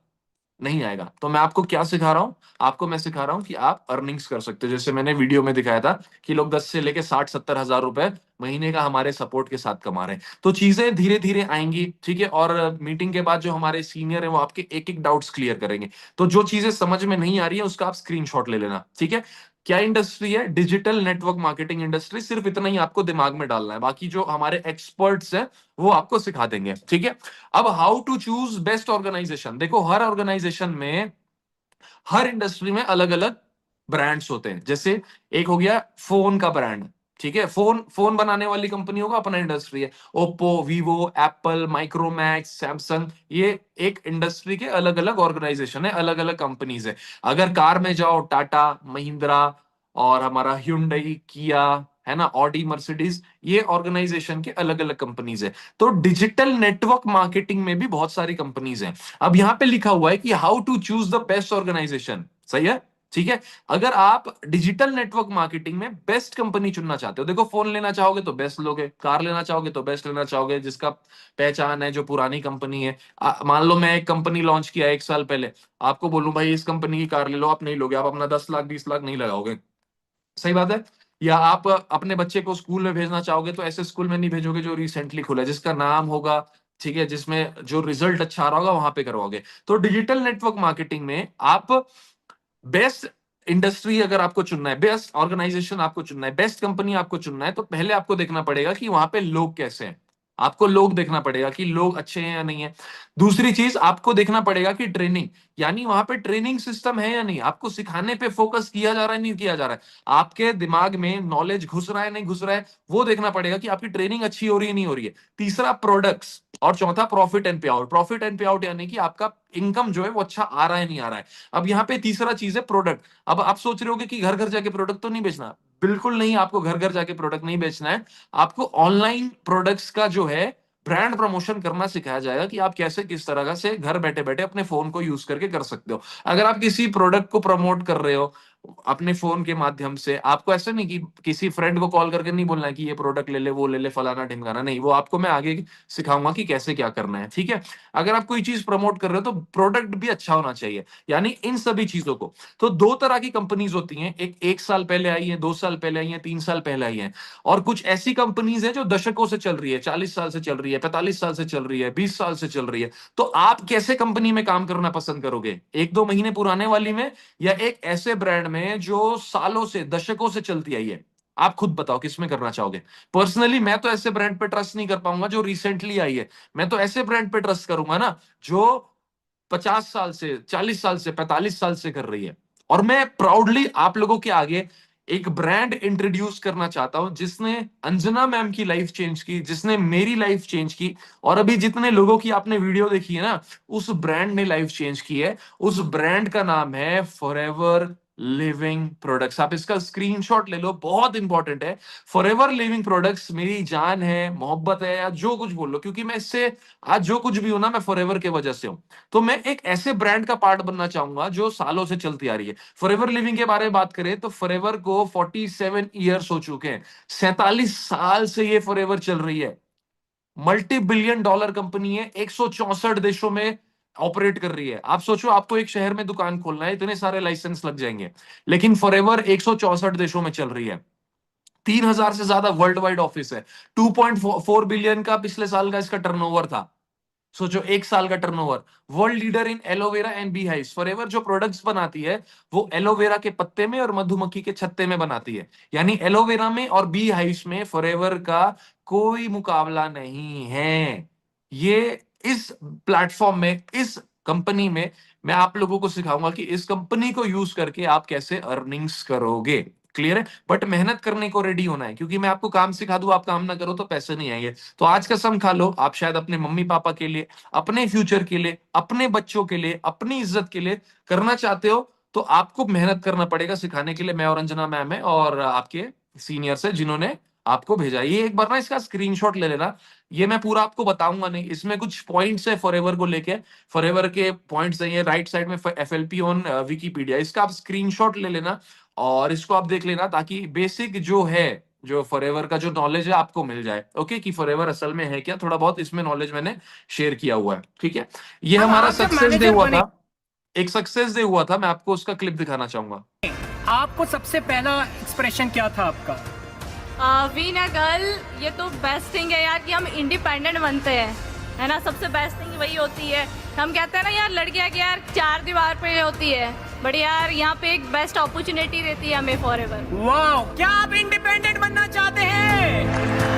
Speaker 2: नहीं आएगा। तो मैं आपको क्या सिखा रहा हूं? आपको मैं सिखा रहा हूं कि आप अर्निंग्स कर सकते हो, जैसे मैंने वीडियो में दिखाया था कि लोग 10 से लेके 60-70 हजार रुपए महीने का हमारे सपोर्ट के साथ कमा रहे हैं। तो चीजें धीरे धीरे आएंगी, ठीक है। और मीटिंग के बाद जो हमारे सीनियर है वो आपके एक एक डाउट्स क्लियर करेंगे। तो जो चीजें समझ में नहीं आ रही है उसका आप स्क्रीनशॉट ले लेना, ठीक है। क्या इंडस्ट्री है? Digital network marketing industry. सिर्फ इतना ही आपको दिमाग में डालना है, बाकी जो हमारे एक्सपर्ट्स हैं वो आपको सिखा देंगे, ठीक है। अब how to choose best organisation, देखो हर ऑर्गेनाइजेशन में, हर इंडस्ट्री में अलग अलग ब्रांड्स होते हैं। जैसे एक हो गया फोन का ब्रांड, ठीक है। फोन फोन बनाने वाली कंपनियों का अपना इंडस्ट्री है, Oppo, Vivo, Apple, Micromax, Samsung, ये एक इंडस्ट्री के अलग अलग ऑर्गेनाइजेशन है, अलग अलग कंपनीज है। अगर कार में जाओ, टाटा, महिंद्रा और हमारा hyundai, किया, है ना, ऑडी, मर्सिडीज, ये ऑर्गेनाइजेशन के अलग अलग कंपनीज है। तो डिजिटल नेटवर्क मार्केटिंग में भी बहुत सारी कंपनीज हैं। अब यहां पे लिखा हुआ है कि how to choose the best organisation, सही है, ठीक है। अगर आप डिजिटल नेटवर्क मार्केटिंग में बेस्ट कंपनी चुनना चाहते हो, देखो फोन लेना चाहोगे तो बेस्ट लोगे, कार लेना चाहोगे तो बेस्ट लेना चाहोगे जिसका पहचान है, जो पुरानी कंपनी है। मान लो मैं एक कंपनी लॉन्च किया 1 साल पहले, आपको बोलूं भाई इस कंपनी की कार ले लो, आप नहीं लोगे, आप अपना 10 लाख 20 लाख नहीं लगाओगे, सही बात है। या आप अपने बच्चे को स्कूल में भेजना चाहोगे तो ऐसे स्कूल में नहीं भेजोगे जो रिसेंटली खुला है, जिसका नाम होगा, ठीक है, जिसमें जो रिजल्ट अच्छा आ रहा होगा वहां पे करवाओगे। तो डिजिटल नेटवर्क मार्केटिंग में आप बेस्ट इंडस्ट्री अगर आपको चुनना है, बेस्ट ऑर्गेनाइजेशन आपको चुनना है, बेस्ट कंपनी आपको चुनना है, तो पहले आपको देखना पड़ेगा कि वहां पे लोग कैसे हैं। आपको लोग देखना पड़ेगा कि लोग अच्छे हैं या नहीं है। दूसरी चीज आपको देखना पड़ेगा कि ट्रेनिंग, यानी वहां पे ट्रेनिंग सिस्टम है या नहीं, आपको सिखाने पे फोकस किया जा रहा है नहीं किया जा रहा है, आपके दिमाग में नॉलेज घुस रहा है नहीं घुस रहा है, वो देखना पड़ेगा कि आपकी ट्रेनिंग अच्छी हो रही है नहीं हो रही है। तीसरा, प्रोडक्ट्स, और चौथा प्रॉफिट एंड पे आउट। प्रॉफिट एंड पे आउट यानी कि आपका इनकम जो है वो अच्छा आ रहा है नहीं आ रहा है। अब यहाँ पे तीसरा चीज है प्रोडक्ट। अब आप सोच रहे होगे कि घर घर जाके प्रोडक्ट तो नहीं बेचना, बिल्कुल नहीं, आपको घर घर जाके प्रोडक्ट नहीं बेचना है। आपको ऑनलाइन प्रोडक्ट्स का जो है ब्रांड प्रमोशन करना सिखाया जाएगा कि आप कैसे किस तरह से घर बैठे बैठे अपने फोन को यूज करके कर सकते हो। अगर आप किसी प्रोडक्ट को प्रमोट कर रहे हो अपने फोन के माध्यम से, आपको ऐसा नहीं कि किसी फ्रेंड को कॉल करके नहीं बोलना है कि ये प्रोडक्ट ले ले, वो ले ले, फलाना ढिमकाना, नहीं, वो आपको मैं आगे सिखाऊंगा कि कैसे क्या करना है, ठीक है। अगर आप कोई चीज प्रमोट कर रहे हो तो प्रोडक्ट भी अच्छा होना चाहिए, यानी इन सभी चीजों को। तो दो तरह की कंपनीज होती हैं, एक साल पहले आई है, 2 साल पहले आई है, 3 साल पहले आई है, और कुछ ऐसी कंपनीज है जो दशकों से चल रही है, 40 साल से चल रही है, 45 साल से चल रही है, 20 साल से चल रही है। तो आप कैसे कंपनी में काम करना पसंद करोगे, 1-2 महीने पुराने वाली में, या एक ऐसे ब्रांड में जो सालों से, दशकों से चलती आई है? आप खुद बताओ किस में करना चाहोगे। पर्सनली मैं तो ऐसे ब्रांड पे ट्रस्ट नहीं कर पाऊंगा जो रिसेंटली आई है, मैं तो ऐसे ब्रांड पे ट्रस्ट करूंगा ना जो 50 साल से, 40 साल से, 45 साल से कर रही है। और मैं प्राउडली आप लोगों के आगे एक ब्रांड इंट्रोड्यूस करना चाहता हूं जिसने अंजना मैम की लाइफ चेंज की, जिसने मेरी लाइफ चेंज की, और अभी जितने लोगों की आपने वीडियो देखी है ना, उस ब्रांड ने लाइफ चेंज की है। उस ब्रांड का नाम है फॉरएवर लिविंग प्रोडक्ट्स। आप इसका स्क्रीनशॉट ले लो, बहुत इंपॉर्टेंट है। फॉरएवर लिविंग प्रोडक्ट्स मेरी जान है, मोहब्बत है, या जो कुछ बोल लो, क्योंकि मैं इससे आज जो कुछ भी हूं ना, मैं फॉरएवर के वजह से हूं। तो मैं एक ऐसे ब्रांड का पार्ट बनना चाहूंगा जो सालों से चलती आ रही है। फॉरएवर लिविंग के बारे में बात करें तो फॉरएवर को 47 ईयर्स हो चुके हैं, 47 साल से ये फॉरएवर चल रही है। मल्टी बिलियन डॉलर कंपनी है, 164 देशों में ऑपरेट कर रही है। आप सोचो, आपको एक शहर में दुकान खोलना है, इतने सारे लाइसेंस लग जाएंगे, लेकिन फॉरएवर 164 देशों में चल रही है। 3,000 से ज्यादा वर्ल्ड वाइड ऑफिस है। 2.4 बिलियन का पिछले साल का इसका टर्नओवर था। सोचो, 1 साल का turnover. World leader in aloe vera and bee hives. Forever जो प्रोडक्ट्स बनाती है वो एलोवेरा के पत्ते में और मधुमक्खी के छत्ते में बनाती है, यानी एलोवेरा में और बी हाइव्स में फॉरएवर का कोई मुकाबला नहीं है। ये इस प्लेटफॉर्म में, इस कंपनी में मैं आप लोगों को सिखाऊंगा कि इस कंपनी को यूज करके आप कैसे अर्निंग्स करोगे, क्लियर है? बट मेहनत करने को रेडी होना है, क्योंकि मैं आपको काम सिखा दूं, आप काम ना करो तो पैसे नहीं आएंगे। तो आज कसम खा लो, आप शायद अपने मम्मी पापा के लिए, अपने फ्यूचर के लिए, अपने बच्चों के लिए, अपनी इज्जत के लिए करना चाहते हो तो आपको मेहनत करना पड़ेगा सिखाने के लिए। मैं और अंजना मैम है और आपके सीनियर्स है जिन्होंने आपको भेजा। ये एक बार ना इसका स्क्रीनशॉट ले लेना। ये मैं पूरा आपको बताऊंगा नहीं, इसमें कुछ पॉइंट्स है फॉरएवर को लेके, फॉरएवर के पॉइंट्स है ये राइट साइड में, एफएलपी ऑन विकिपीडिया, इसका आप स्क्रीनशॉट ले लेना और इसको आप देख लेना, ताकि बेसिक जो है, जो फॉरएवर का जो नॉलेज है आपको मिल जाए। ओके, कि फॉरएवर असल में है क्या, थोड़ा बहुत इसमें नॉलेज मैंने शेयर किया हुआ है। ठीक है, ये हमारा सक्सेस डे हुआ था, एक सक्सेस डे हुआ था, मैं आपको उसका क्लिप दिखाना चाहूंगा।
Speaker 11: आपको सबसे पहला एक्सप्रेशन क्या था आपका?
Speaker 12: बीइंग अ गर्ल, ये तो बेस्ट थिंग है यार कि हम इंडिपेंडेंट बनते हैं, है ना। सबसे बेस्ट थिंग वही होती है। हम कहते हैं ना यार, लड़कियां की यार चार दीवार पे होती है, बट यार यहाँ पे एक बेस्ट अपॉर्चुनिटी रहती है हमें फॉरएवर।
Speaker 11: वाओ, क्या आप इंडिपेंडेंट बनना चाहते हैं?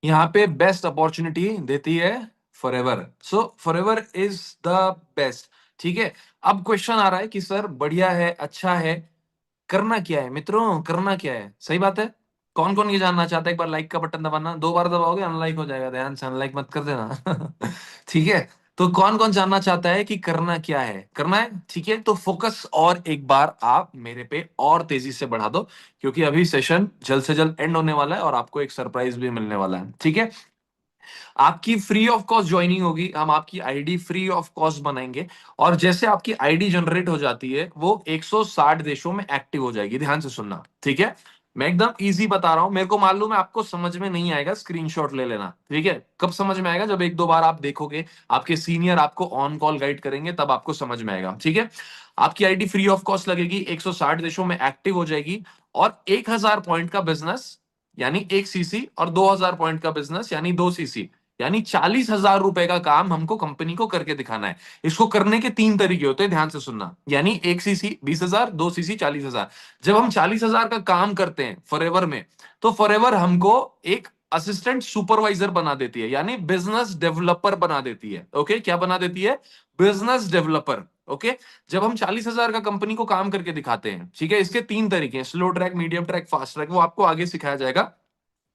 Speaker 2: यहाँ पे बेस्ट अपॉर्चुनिटी देती है forever. So forever is the best. ठीक है, अब क्वेश्चन आ रहा है कि सर बढ़िया है, अच्छा है, करना क्या है मित्रों, करना क्या है? सही बात है। कौन कौन ये जानना चाहता है? एक बार लाइक का बटन दबाना, 2 बार दबाओगे अनलाइक हो जाएगा, ध्यान से अनलाइक मत कर देना। ठीक है, तो कौन कौन जानना चाहता है कि करना क्या है? करना है, ठीक है, तो फोकस और एक बार आप मेरे पे और तेजी से बढ़ा दो, क्योंकि अभी सेशन जल्द से जल्द एंड होने वाला है और आपको एक सरप्राइज भी मिलने वाला है। ठीक है, आपकी फ्री ऑफ कॉस्ट ज्वाइनिंग होगी, हम आपकी आईडी फ्री ऑफ कॉस्ट बनाएंगे और जैसे आपकी आईडी जनरेट हो जाती है वो 160 देशों में एक्टिव हो जाएगी। ध्यान से सुनना, ठीक है, मैं एकदम इजी बता रहा हूं, मेरे को मालूम है आपको समझ में नहीं आएगा, स्क्रीनशॉट ले लेना। ठीक है, कब समझ में आएगा? जब 1-2 बार आप देखोगे, आपके सीनियर आपको ऑन कॉल गाइड करेंगे, तब आपको समझ में आएगा। ठीक है, आपकी आईडी फ्री ऑफ कॉस्ट लगेगी, 160 देशों में एक्टिव हो जाएगी और 1000 पॉइंट का बिजनेस यानी 1 सीसी और 2000 पॉइंट का बिजनेस यानी 2 सीसी, यानी 40,000 रुपए का काम हमको कंपनी को करके दिखाना है। इसको करने के 3 तरीके होते हैं, ध्यान से सुनना। यानी 1 सीसी 20,000, 2 सीसी 40,000। जब हम 40,000 का काम करते हैं फॉरएवर में, तो फॉरएवर हमको एक असिस्टेंट सुपरवाइजर बना देती है, यानी बिजनेस डेवलपर बना देती है। ओके, क्या बना देती है? Business developer. ओके, जब हम 40,000 का कंपनी को काम करके दिखाते हैं, ठीक है, इसके 3 तरीके हैं, slow track, medium track, fast track, वो आपको आगे सिखाया जाएगा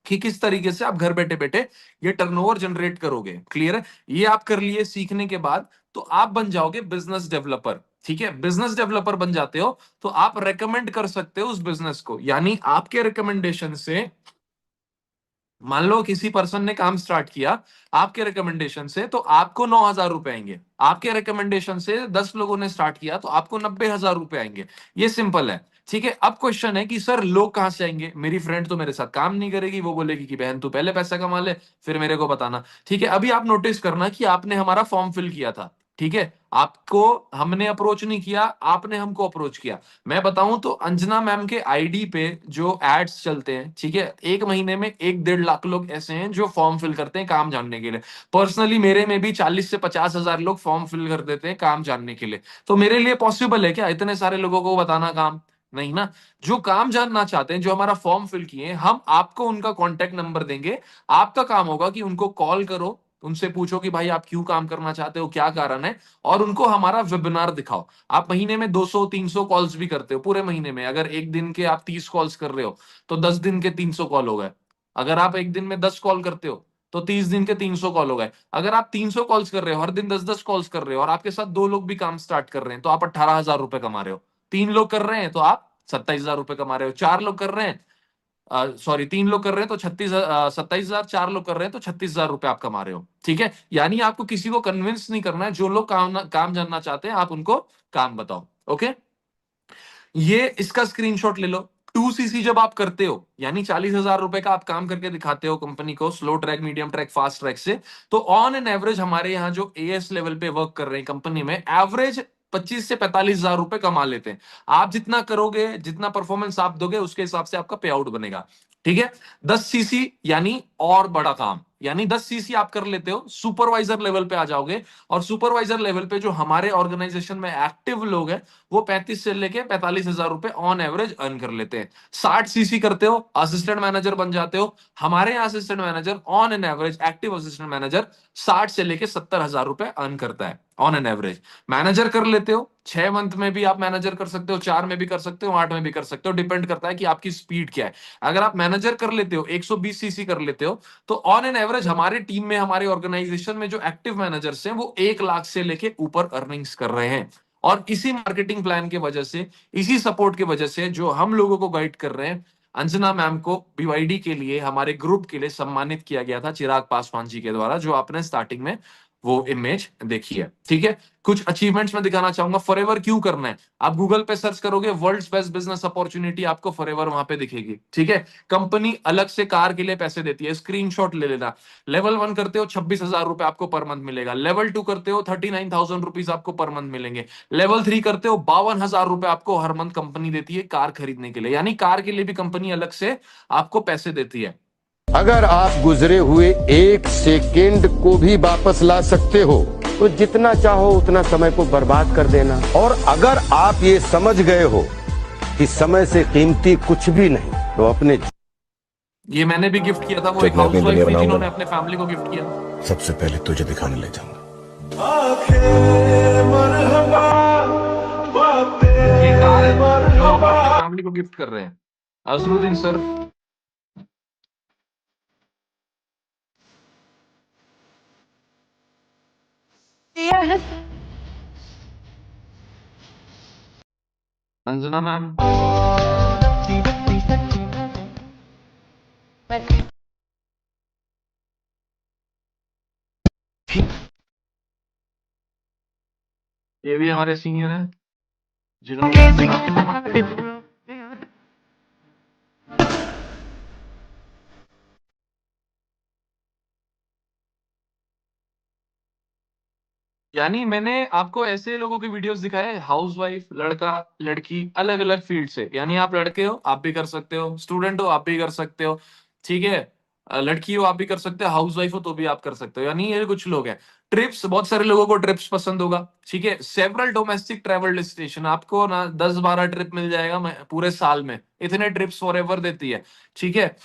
Speaker 2: कि किस तरीके से आप घर बैठे बैठे ये टर्नओवर जनरेट करोगे। क्लियर है? ये आप कर लिए, सीखने के बाद तो आप बन जाओगे बिजनेस डेवलपर। ठीक है, बिजनेस डेवलपर बन जाते हो तो आप रेकमेंड कर सकते हो उस बिजनेस को, यानी आपके रिकमेंडेशन से, मान लो किसी पर्सन ने काम स्टार्ट किया आपके रिकमेंडेशन से, तो आपको 9,000 रुपए आएंगे। आपके रिकमेंडेशन से 10 लोगों ने स्टार्ट किया तो आपको 90,000 रुपए आएंगे। ये सिंपल है। ठीक है, अब क्वेश्चन है कि सर लोग कहां से आएंगे? मेरी फ्रेंड तो मेरे साथ काम नहीं करेगी, वो बोलेगी कि बहन तू पहले पैसा कमा ले फिर मेरे को बताना। ठीक है, अभी आप नोटिस करना कि आपने हमारा फॉर्म फिल किया था, ठीक है, आपको हमने अप्रोच नहीं किया, आपने हमको अप्रोच किया। मैं बताऊं तो अंजना मैम के आईडी पे जो एड्स चलते हैं, ठीक है, 1 महीने में 1-1.5 लाख लोग ऐसे हैं जो फॉर्म फिल करते हैं काम जानने के लिए। पर्सनली मेरे में भी 40 से 50,000 लोग फॉर्म फिल कर देते हैं काम जानने के लिए। तो मेरे लिए पॉसिबल है क्या इतने सारे लोगों को बताना काम? नहीं ना। जो काम जानना चाहते हैं, जो हमारा फॉर्म फिल किए, हम आपको उनका कॉन्टेक्ट नंबर देंगे। आपका काम होगा कि उनको कॉल करो, उनसे पूछो कि भाई आप क्यों काम करना चाहते हो, क्या कारण है, और उनको हमारा वेबिनार दिखाओ। आप महीने में 200-300 कॉल्स भी करते हो पूरे महीने में। अगर एक दिन के आप 30 कॉल्स कर रहे हो तो 10 दिन के 300 कॉल हो गए। अगर आप एक दिन में 10 कॉल करते हो तो 30 दिन के 300 कॉल हो गए। अगर आप 300 कॉल्स कर रहे हो, हर दिन 10-10 कॉल्स कर रहे हो, और आपके साथ 2 लोग भी काम स्टार्ट कर रहे हैं, तो आप 18,000 रुपए कमा रहे हो। 3 लोग कर रहे हैं तो आप 27,000 रुपए कमा रहे हो। 4 लोग कर रहे हैं, 3 लोग कर रहे हैं तो 27,000, 4 लोग कर रहे हैं तो 36,000 रुपए आप कमा रहे हो। ठीक है, यानी आपको किसी को कन्विंस नहीं करना है। जो लोग काम जानना चाहते हैं आप उनको काम बताओ। ओके, ये इसका स्क्रीनशॉट ले लो। 2 सीसी जब आप करते हो, यानी 40,000 रुपए का आप काम करके दिखाते हो कंपनी को, slow track, medium track, fast track से, तो ऑन एन एवरेज हमारे यहाँ जो एएस लेवल पे वर्क कर रहे हैं कंपनी में, एवरेज 25 से 45,000 रुपए कमा लेते हैं। आप जितना करोगे, जितना परफॉर्मेंस आप दोगे, उसके हिसाब से आपका पे आउट बनेगा। ठीक है, 10 सीसी यानी और बड़ा काम, यानी 10 सीसी आप कर लेते हो, सुपरवाइजर लेवल पे आ जाओगे। और सुपरवाइजर लेवल पे जो हमारे ऑर्गेनाइजेशन में एक्टिव लोग हैं वो 35 से लेके 45,000 रुपए ऑन एवरेज अर्न कर लेते हैं। 60 सीसी करते हो, असिस्टेंट मैनेजर बन जाते हो। हमारे यहाँ assistant manager on an average, active assistant manager 60 से लेके 70,000 रुपए अर्न करता है ऑन एन एवरेज। मैनेजर कर लेते हो, 6 मंथ में भी आप मैनेजर कर सकते हो, 4 में भी कर सकते हो, 8 में भी कर सकते हो, डिपेंड करता है कि आपकी स्पीड क्या है। अगर आप मैनेजर कर लेते हो, 120 सीसी कर लेते हो, तो ऑन एन एवरेज हमारी टीम में, हमारे ऑर्गेनाइजेशन में जो एक्टिव मैनेजर्स हैं वो 1 लाख से लेके ऊपर अर्निंग्स कर रहे हैं। और इसी मार्केटिंग प्लान की वजह से, इसी सपोर्ट की वजह से जो हम लोगों को गाइड कर रहे हैं, अंजना मैम को बीवाईडी के लिए, हमारे ग्रुप के लिए सम्मानित किया गया था चिराग पासवान जी के द्वारा, जो आपने स्टार्टिंग में वो इमेज देखी है। ठीक है, कुछ अचीवमेंट्स में दिखाना चाहूंगा। फॉरएवर क्यों करना है, आप गूगल पे सर्च करोगे वर्ल्ड्स बेस्ट बिजनेस अपॉर्चुनिटी, आपको फॉरएवर वहां पे दिखेगी। ठीक है, कंपनी अलग से कार के लिए पैसे देती है, स्क्रीनशॉट ले लेना। लेवल 1 करते हो 26,000 रुपए आपको पर मंथ मिलेगा। लेवल 2 करते हो 39,000 रुपीज आपको पर मंथ मिलेंगे। लेवल 3 करते हो 52,000 रुपए आपको हर मंथ कंपनी देती है कार खरीदने के लिए, यानी कार के लिए भी कंपनी अलग से आपको पैसे देती है।
Speaker 13: अगर आप गुजरे हुए 1 सेकेंड को भी वापस ला सकते हो तो जितना चाहो उतना समय को बर्बाद कर देना। और अगर आप ये समझ गए हो कि समय से कीमती कुछ भी नहीं, तो अपने,
Speaker 2: ये मैंने भी गिफ्ट किया था, वो एक हाउसवाइफ थी जिन्होंने अपने फैमिली को गिफ्ट किया।
Speaker 13: सबसे पहले तुझे दिखाने ले जाऊंगा।
Speaker 2: ये कार है जो आप अपनी फैमिली को गिफ्ट कर रहे हैं। अजरुद्दीन सर, अंजना मैम, ये भी हमारे सीनियर हैं जिन्होंने, यानी मैंने आपको ऐसे लोगों के वीडियोस दिखाए, हाउसवाइफ, लड़का लड़की, अलग अलग फील्ड से। यानी आप लड़के हो आप भी कर सकते हो, स्टूडेंट हो आप भी कर सकते हो, ठीक है, लड़की हो आप भी कर सकते हो, हाउसवाइफ हो तो भी आप कर सकते हो। यानी ये कुछ लोग हैं। ट्रिप्स, बहुत सारे लोगों को ट्रिप्स पसंद होगा। ठीक है, सेवरल डोमेस्टिक ट्रैवल डेस्टिनेशन, आपको ना 10-12 ट्रिप मिल जाएगा पूरे साल में, इतने ट्रिप्स फॉरएवर देती है। ठीक है,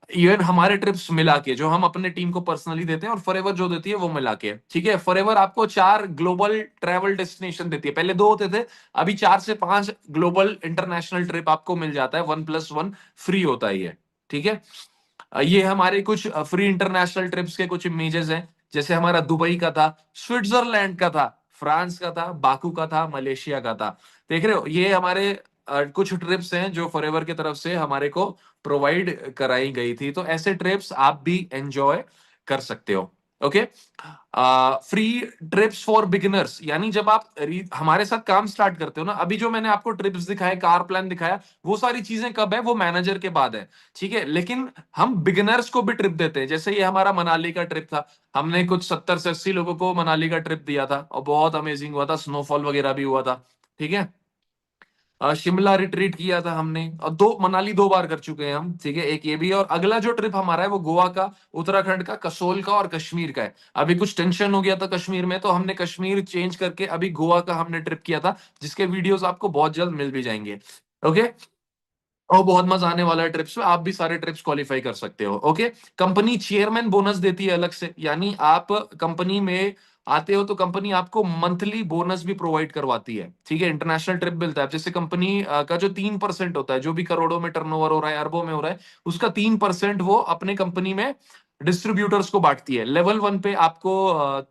Speaker 2: इवन हमारे ट्रिप्स मिला के जो हम अपने टीम को पर्सनली देते हैं और फॉरएवर जो देती है वो मिला के। ठीक है, फॉरएवर आपको 4 ग्लोबल ट्रैवल डेस्टिनेशन देती है, पहले 2 होते थे, अभी 4 से 5 ग्लोबल इंटरनेशनल ट्रिप आपको मिल जाता है, 1+1 फ्री होता है ये। ठीक है, ये हमारे कुछ फ्री इंटरनेशनल ट्रिप्स के कुछ इमेजेस हैं, जैसे हमारा दुबई का था, स्विट्जरलैंड का था, फ्रांस का था, बाकू का था, मलेशिया का था। देख रहे हो, ये हमारे कुछ ट्रिप्स हैं जो फॉरएवर की तरफ से हमारे को प्रोवाइड कराई गई थी। तो ऐसे ट्रिप्स आप भी एंजॉय कर सकते हो। Okay, free trips for beginners, यानी जब आप हमारे साथ काम स्टार्ट करते हो ना, अभी जो मैंने आपको ट्रिप्स दिखाए, कार प्लान दिखाया, वो सारी चीजें कब है, वो मैनेजर के बाद है। ठीक है, लेकिन हम बिगिनर्स को भी ट्रिप देते हैं। जैसे ये हमारा मनाली का ट्रिप था, हमने कुछ 70 से 80 लोगों को मनाली का ट्रिप दिया था और बहुत अमेजिंग हुआ था, स्नोफॉल वगैरह भी हुआ था। ठीक है, शिमला रिट्रीट किया था हमने, और मनाली 2 बार कर चुके हैं हम। ठीक है, एक ये भी, और अगला जो ट्रिप हमारा है वो गोवा का, उत्तराखंड का, कसोल का और कश्मीर का है। अभी कुछ टेंशन हो गया था कश्मीर में, तो हमने कश्मीर चेंज करके अभी गोवा का हमने ट्रिप किया था, जिसके वीडियोस आपको बहुत जल्द मिल भी जाएंगे। ओके, और बहुत मजा आने वाला है ट्रिप्स में, आप भी सारे ट्रिप्स क्वालिफाई कर सकते हो। ओके, कंपनी चेयरमैन बोनस देती है अलग से, यानी आप कंपनी में आते हो तो कंपनी आपको मंथली बोनस भी प्रोवाइड करवाती है। ठीक है, इंटरनेशनल ट्रिप मिलता है, जैसे कंपनी का जो 3% होता है, जो भी करोड़ों में टर्नओवर हो रहा है, अरबों में हो रहा है, उसका 3% वो अपने कंपनी में डिस्ट्रीब्यूटर्स को बांटती है। लेवल 1 पे आपको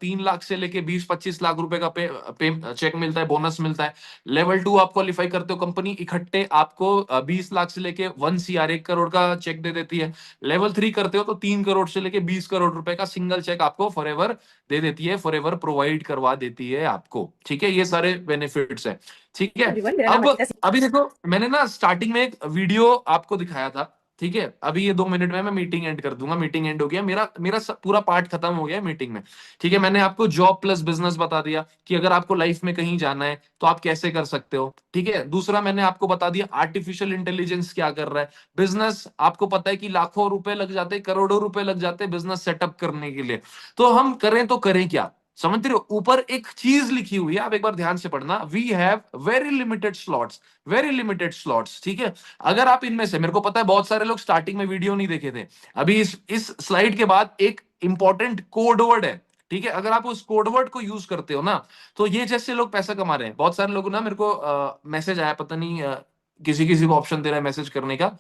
Speaker 2: 3 लाख से लेके 20-25 लाख रुपए का चेक मिलता है, बोनस मिलता है। लेवल 2 आप क्वालिफाई करते हो, कंपनी इकट्ठे आपको 20 लाख से लेके 1 CR 1 करोड़ का चेक दे देती है। लेवल 3 करते हो तो 3 करोड़ से लेके 20 करोड़ रुपए का सिंगल चेक आपको फॉरएवर दे देती है, फॉरएवर प्रोवाइड करवा देती है आपको। ठीक है, ये सारे बेनिफिट्स है। ठीक है, अब अभी देखो, मैंने ना स्टार्टिंग में एक वीडियो आपको दिखाया था। ठीक है, अभी ये 2 मिनट में मैं मीटिंग एंड कर दूंगा। मीटिंग एंड हो गया, मेरा मेरा पूरा पार्ट खत्म हो गया मीटिंग में। ठीक है, मैंने आपको जॉब प्लस बिजनेस बता दिया कि अगर आपको लाइफ में कहीं जाना है तो आप कैसे कर सकते हो। ठीक है, दूसरा मैंने आपको बता दिया आर्टिफिशियल इंटेलिजेंस क्या कर रहा है। बिजनेस आपको पता है कि लाखों रुपए लग जाते हैं, करोड़ों रुपए लग जाते हैं बिजनेस सेटअप करने के लिए। तो हम करें तो करें क्या, समझ रहे हो। ऊपर एक चीज लिखी हुई है, आप एक बार ध्यान से पढ़ना, we have very limited slots, very limited slots. ठीक है, अगर आप इनमें से, मेरे को पता है बहुत सारे लोग स्टार्टिंग में वीडियो नहीं देखे थे, अभी इस स्लाइड के बाद एक इंपॉर्टेंट कोड वर्ड है। ठीक है, अगर आप उस कोड वर्ड को यूज करते हो ना, तो ये जैसे लोग पैसा कमा रहे हैं। बहुत सारे लोग ना, मेरे को मैसेज आया, पता नहीं किसी किसी को ऑप्शन दे रहा है मैसेज करने का।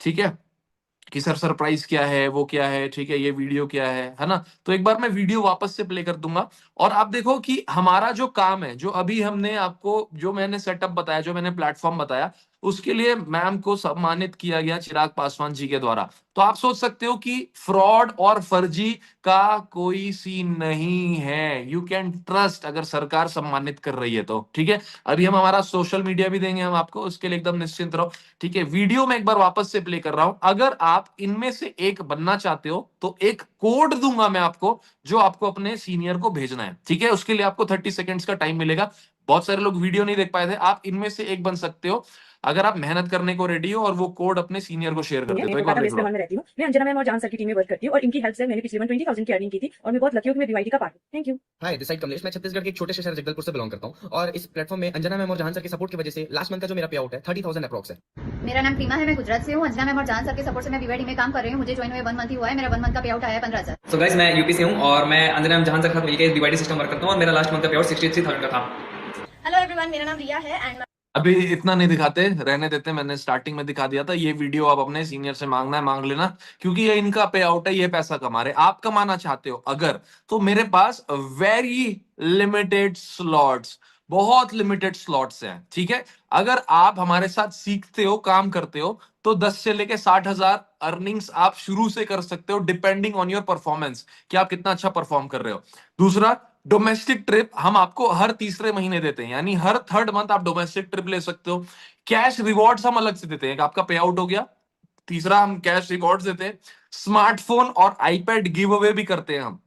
Speaker 2: ठीक है, कि सर सरप्राइज क्या है, वो क्या है, ठीक है, ये वीडियो क्या है ना। तो एक बार मैं वीडियो वापस से प्ले कर दूंगा और आप देखो कि हमारा जो काम है, जो अभी हमने आपको, जो मैंने सेटअप बताया, जो मैंने प्लेटफॉर्म बताया, उसके लिए मैम को सम्मानित किया गया चिराग पासवान जी के द्वारा। तो आप सोच सकते हो कि फ्रॉड और फर्जी का कोई सीन नहीं है, यू कैन ट्रस्ट, अगर सरकार सम्मानित कर रही है तो। ठीक है, अभी हम हमारा सोशल मीडिया भी देंगे हम आपको, उसके लिए एकदम निश्चिंत रहो। ठीक है, वीडियो में एक बार वापस से प्ले कर रहा हूं। अगर आप इनमें से एक बनना चाहते हो तो एक कोड दूंगा मैं आपको, जो आपको अपने सीनियर को भेजना है। ठीक है, उसके लिए आपको 30 सेकंड्स का टाइम मिलेगा। बहुत सारे लोग वीडियो नहीं देख पाए थे, आप इनमें से एक बन सकते हो अगर आप मेहनत करने को रेडी हो और वो कोड अपने सीनियर को शेयर करते हो। तो एक बार
Speaker 3: वेस्ट बंगाल में रहती हूँ। मैं अंजना मैम और जान सर की टीम में वर्क करती हूँ और इनकी हेल्प से मैंने पिछले 20,000 की अर्निंग की थी और मैं बहुत लकी हूँ कि मैं बीवाईटी का पार्ट हूँ। Thank you.
Speaker 4: Hi, this side Kamlesh. मैं छत्तीसगढ़ के एक छोटे से शहर जगदलपुर से बिलोंग करता हूँ और इस प्लेटफॉर्म में अंजना मैम और जहान सर के सपोर्ट की वजह से लास्ट मंथ का जो मेरा पे आउट है 30,000 अप्रॉक्स है।
Speaker 5: मेरा नाम प्रीमा है, मैं गुजरात से हूँ। अंजना मैम और जान सर के सपोर्ट से मैं बीवाईडी में काम कर रही हूँ। मुझे ज्वाइन हुए 1 मंथ ही हुआ है। मेरा 1 मंथ का पे आउट आया है 15,000।
Speaker 14: सो गाइस, मैं यूपी से हूँ और मैं अंजना मैम जहान सर के साथ मिलकर बीवाईडी सिस्टम वर्क करता हूँ और मेरा लास्ट मंथ का पे आउट 63,000 का था।
Speaker 7: हेलो एवरीवन, मेरा नाम रिया है एंड
Speaker 2: अभी इतना नहीं दिखाते, रहने देते, मैंने स्टार्टिंग में दिखा दिया था। ये वीडियो आप अपने सीनियर से मांगना है, मांग लेना, क्योंकि ये इनका पे आउट है, ये पैसा कमा रहे। आप कमाना चाहते हो अगर, तो मेरे पास वेरी लिमिटेड स्लॉट्स, बहुत लिमिटेड स्लॉट्स हैं। ठीक है, अगर आप हमारे साथ सीखते हो, काम करते हो, तो 10 से लेके 60,000 अर्निंग्स आप शुरू से कर सकते हो, डिपेंडिंग ऑन योर परफॉर्मेंस, कि आप कितना अच्छा परफॉर्म कर रहे हो। दूसरा, डोमेस्टिक ट्रिप हम आपको हर तीसरे महीने देते हैं, यानी हर 3rd मंथ आप डोमेस्टिक ट्रिप ले सकते हो। कैश रिवॉर्ड्स हम अलग से देते हैं, आपका पे आउट हो गया, तीसरा हम कैश रिवॉर्ड्स देते हैं। स्मार्टफोन और आईपैड गिव अवे भी करते हैं हम।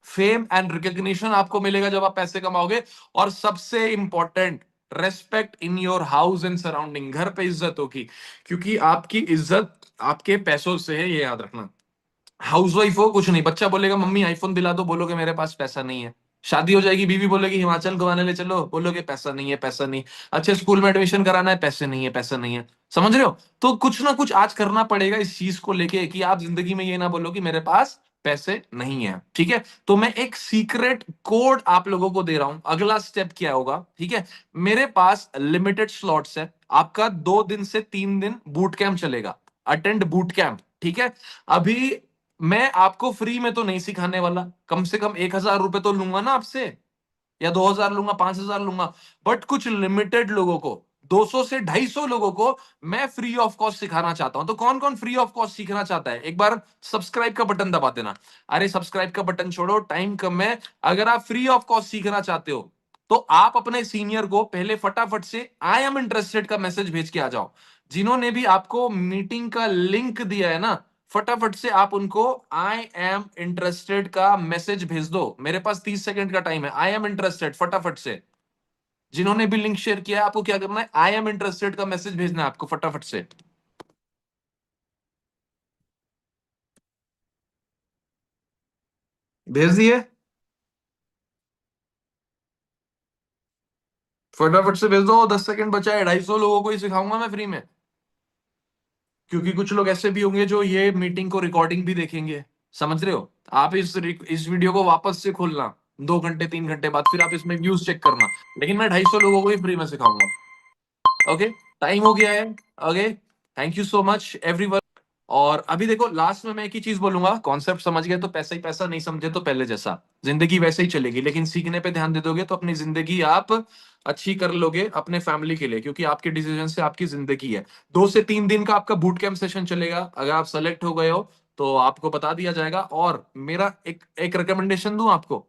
Speaker 2: फेम एंड रिकॉग्निशन आपको मिलेगा जब आप पैसे कमाओगे। और सबसे important, respect in your house and surrounding, घर पे इज्जत होगी, क्योंकि आपकी इज्जत आपके पैसों से है, ये याद रखना। हाउसवाइफ हो, कुछ नहीं, बच्चा बोलेगा मम्मी आईफोन दिला दो, बोलोगे मेरे पास पैसा नहीं है। शादी हो जाएगी, बीवी बोलेगी हिमाचल घुमाने ले चलो, बोलोगे पैसा नहीं है, पैसा नहीं। अच्छे स्कूल में एडमिशन कराना है, पैसे नहीं है, पैसा नहीं है। समझ रहे हो, तो कुछ ना कुछ आज करना पड़ेगा इस चीज को लेके, कि आप जिंदगी में ये ना बोलो कि मेरे पास पैसे नहीं है। ठीक है, तो मैं एक सीक्रेट कोड आप लोगों को दे रहा हूं। अगला स्टेप क्या होगा, ठीक है, मेरे पास लिमिटेड स्लॉट्स है। आपका 2 दिन से 3 दिन बूट कैंप चलेगा, अटेंड बूट कैंप। ठीक है, अभी मैं आपको फ्री में तो नहीं सिखाने वाला, कम से कम 1,000 रुपए तो लूंगा ना आपसे, या 2,000 लूंगा, 5,000 लूंगा। बट कुछ लिमिटेड लोगों को, 200 से 250 लोगों को मैं फ्री ऑफ कॉस्ट सिखाना चाहता हूं। तो कौन कौन फ्री ऑफ कॉस्ट सीखना चाहता है, एक बार सब्सक्राइब का बटन दबा देना। अरे सब्सक्राइब का बटन छोड़ो, टाइम कम है। अगर आप फ्री ऑफ कॉस्ट सीखना चाहते हो तो आप अपने सीनियर को पहले फटाफट से आई एम इंटरेस्टेड का मैसेज भेज के आ जाओ। जिन्होंने भी आपको मीटिंग का लिंक दिया है ना, फटाफट से आप उनको आई एम इंटरेस्टेड का मैसेज भेज दो। मेरे पास 30 सेकंड का टाइम है, आई एम इंटरेस्टेड फटाफट से। जिन्होंने भी लिंक शेयर किया है, आपको क्या करना है, आई एम इंटरेस्टेड का मैसेज भेजना है आपको फटाफट से। भेज दिए, फटाफट से भेज दो। 10 सेकंड बचा है, 250 लोगों को ही सिखाऊंगा मैं फ्री में, क्योंकि कुछ लोग ऐसे भी होंगे जो ये मीटिंग को रिकॉर्डिंग भी देखेंगे। समझ रहे हो, आप इस वीडियो को वापस से खोलना 2 घंटे 3 घंटे बाद, फिर आप इसमें व्यूज चेक करना, लेकिन मैं 250 लोगों को ही फ्री में सिखाऊंगा। ओके, टाइम हो गया है। Okay, thank you so much everyone. और अभी देखो, लास्ट में मैं एक ही चीज बोलूंगा, कॉन्सेप्ट समझ गए तो पैसा ही पैसा, नहीं समझे तो पहले जैसा, जिंदगी वैसे ही चलेगी। लेकिन सीखने पे ध्यान दे दोगे तो अपनी जिंदगी आप अच्छी कर लोगे अपने फैमिली के लिए, क्योंकि आपके डिसीजन से आपकी जिंदगी है। 2 से 3 दिन का आपका बूट कैंप सेशन चलेगा। अगर आप सेलेक्ट हो गए हो तो आपको बता दिया जाएगा। और मेरा एक रिकमेंडेशन दूं आपको,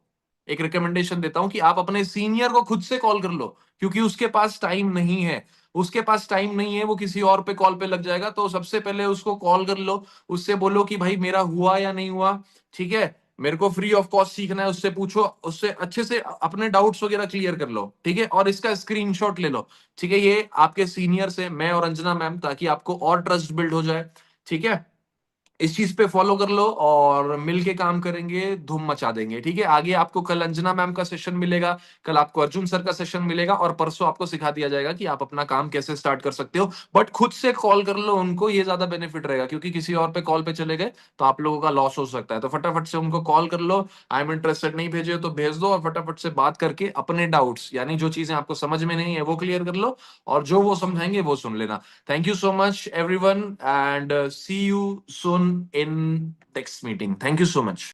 Speaker 2: एक रिकमेंडेशन देता हूं कि आप अपने सीनियर को खुद से कॉल कर लो, क्योंकि उसके पास टाइम नहीं है, उसके पास टाइम नहीं है, वो किसी और पे कॉल पे लग जाएगा। तो सबसे पहले उसको कॉल कर लो, उससे बोलो कि भाई मेरा हुआ या नहीं हुआ, ठीक है, मेरे को फ्री ऑफ कॉस्ट सीखना है, उससे पूछो, उससे अच्छे से अपने डाउट्स वगैरह क्लियर कर लो, ठीक है, और इसका स्क्रीनशॉट ले लो, ठीक है, ये आपके सीनियर से, मैं और अंजना मैम, ताकि आपको और ट्रस्ट बिल्ड हो जाए, ठीक है। इस चीज पे फॉलो कर लो और मिलके काम करेंगे, धूम मचा देंगे, ठीक है। आगे आपको कल अंजना मैम का सेशन मिलेगा, कल आपको अर्जुन सर का सेशन मिलेगा, और परसों आपको सिखा दिया जाएगा कि आप अपना काम कैसे स्टार्ट कर सकते हो। बट खुद से कॉल कर लो उनको, ये ज्यादा बेनिफिट रहेगा, क्योंकि किसी और पे कॉल पे चले गए तो आप लोगों का लॉस हो सकता है। तो फटाफट से उनको कॉल कर लो, आई एम इंटरेस्टेड नहीं भेजे तो भेज दो, और फटाफट से बात करके अपने डाउट्स, यानी जो चीजें आपको समझ में नहीं है वो क्लियर कर लो, और जो वो समझाएंगे वो सुन लेना। Thank you so much, everyone, and see you soon in next meeting. Thank you so much.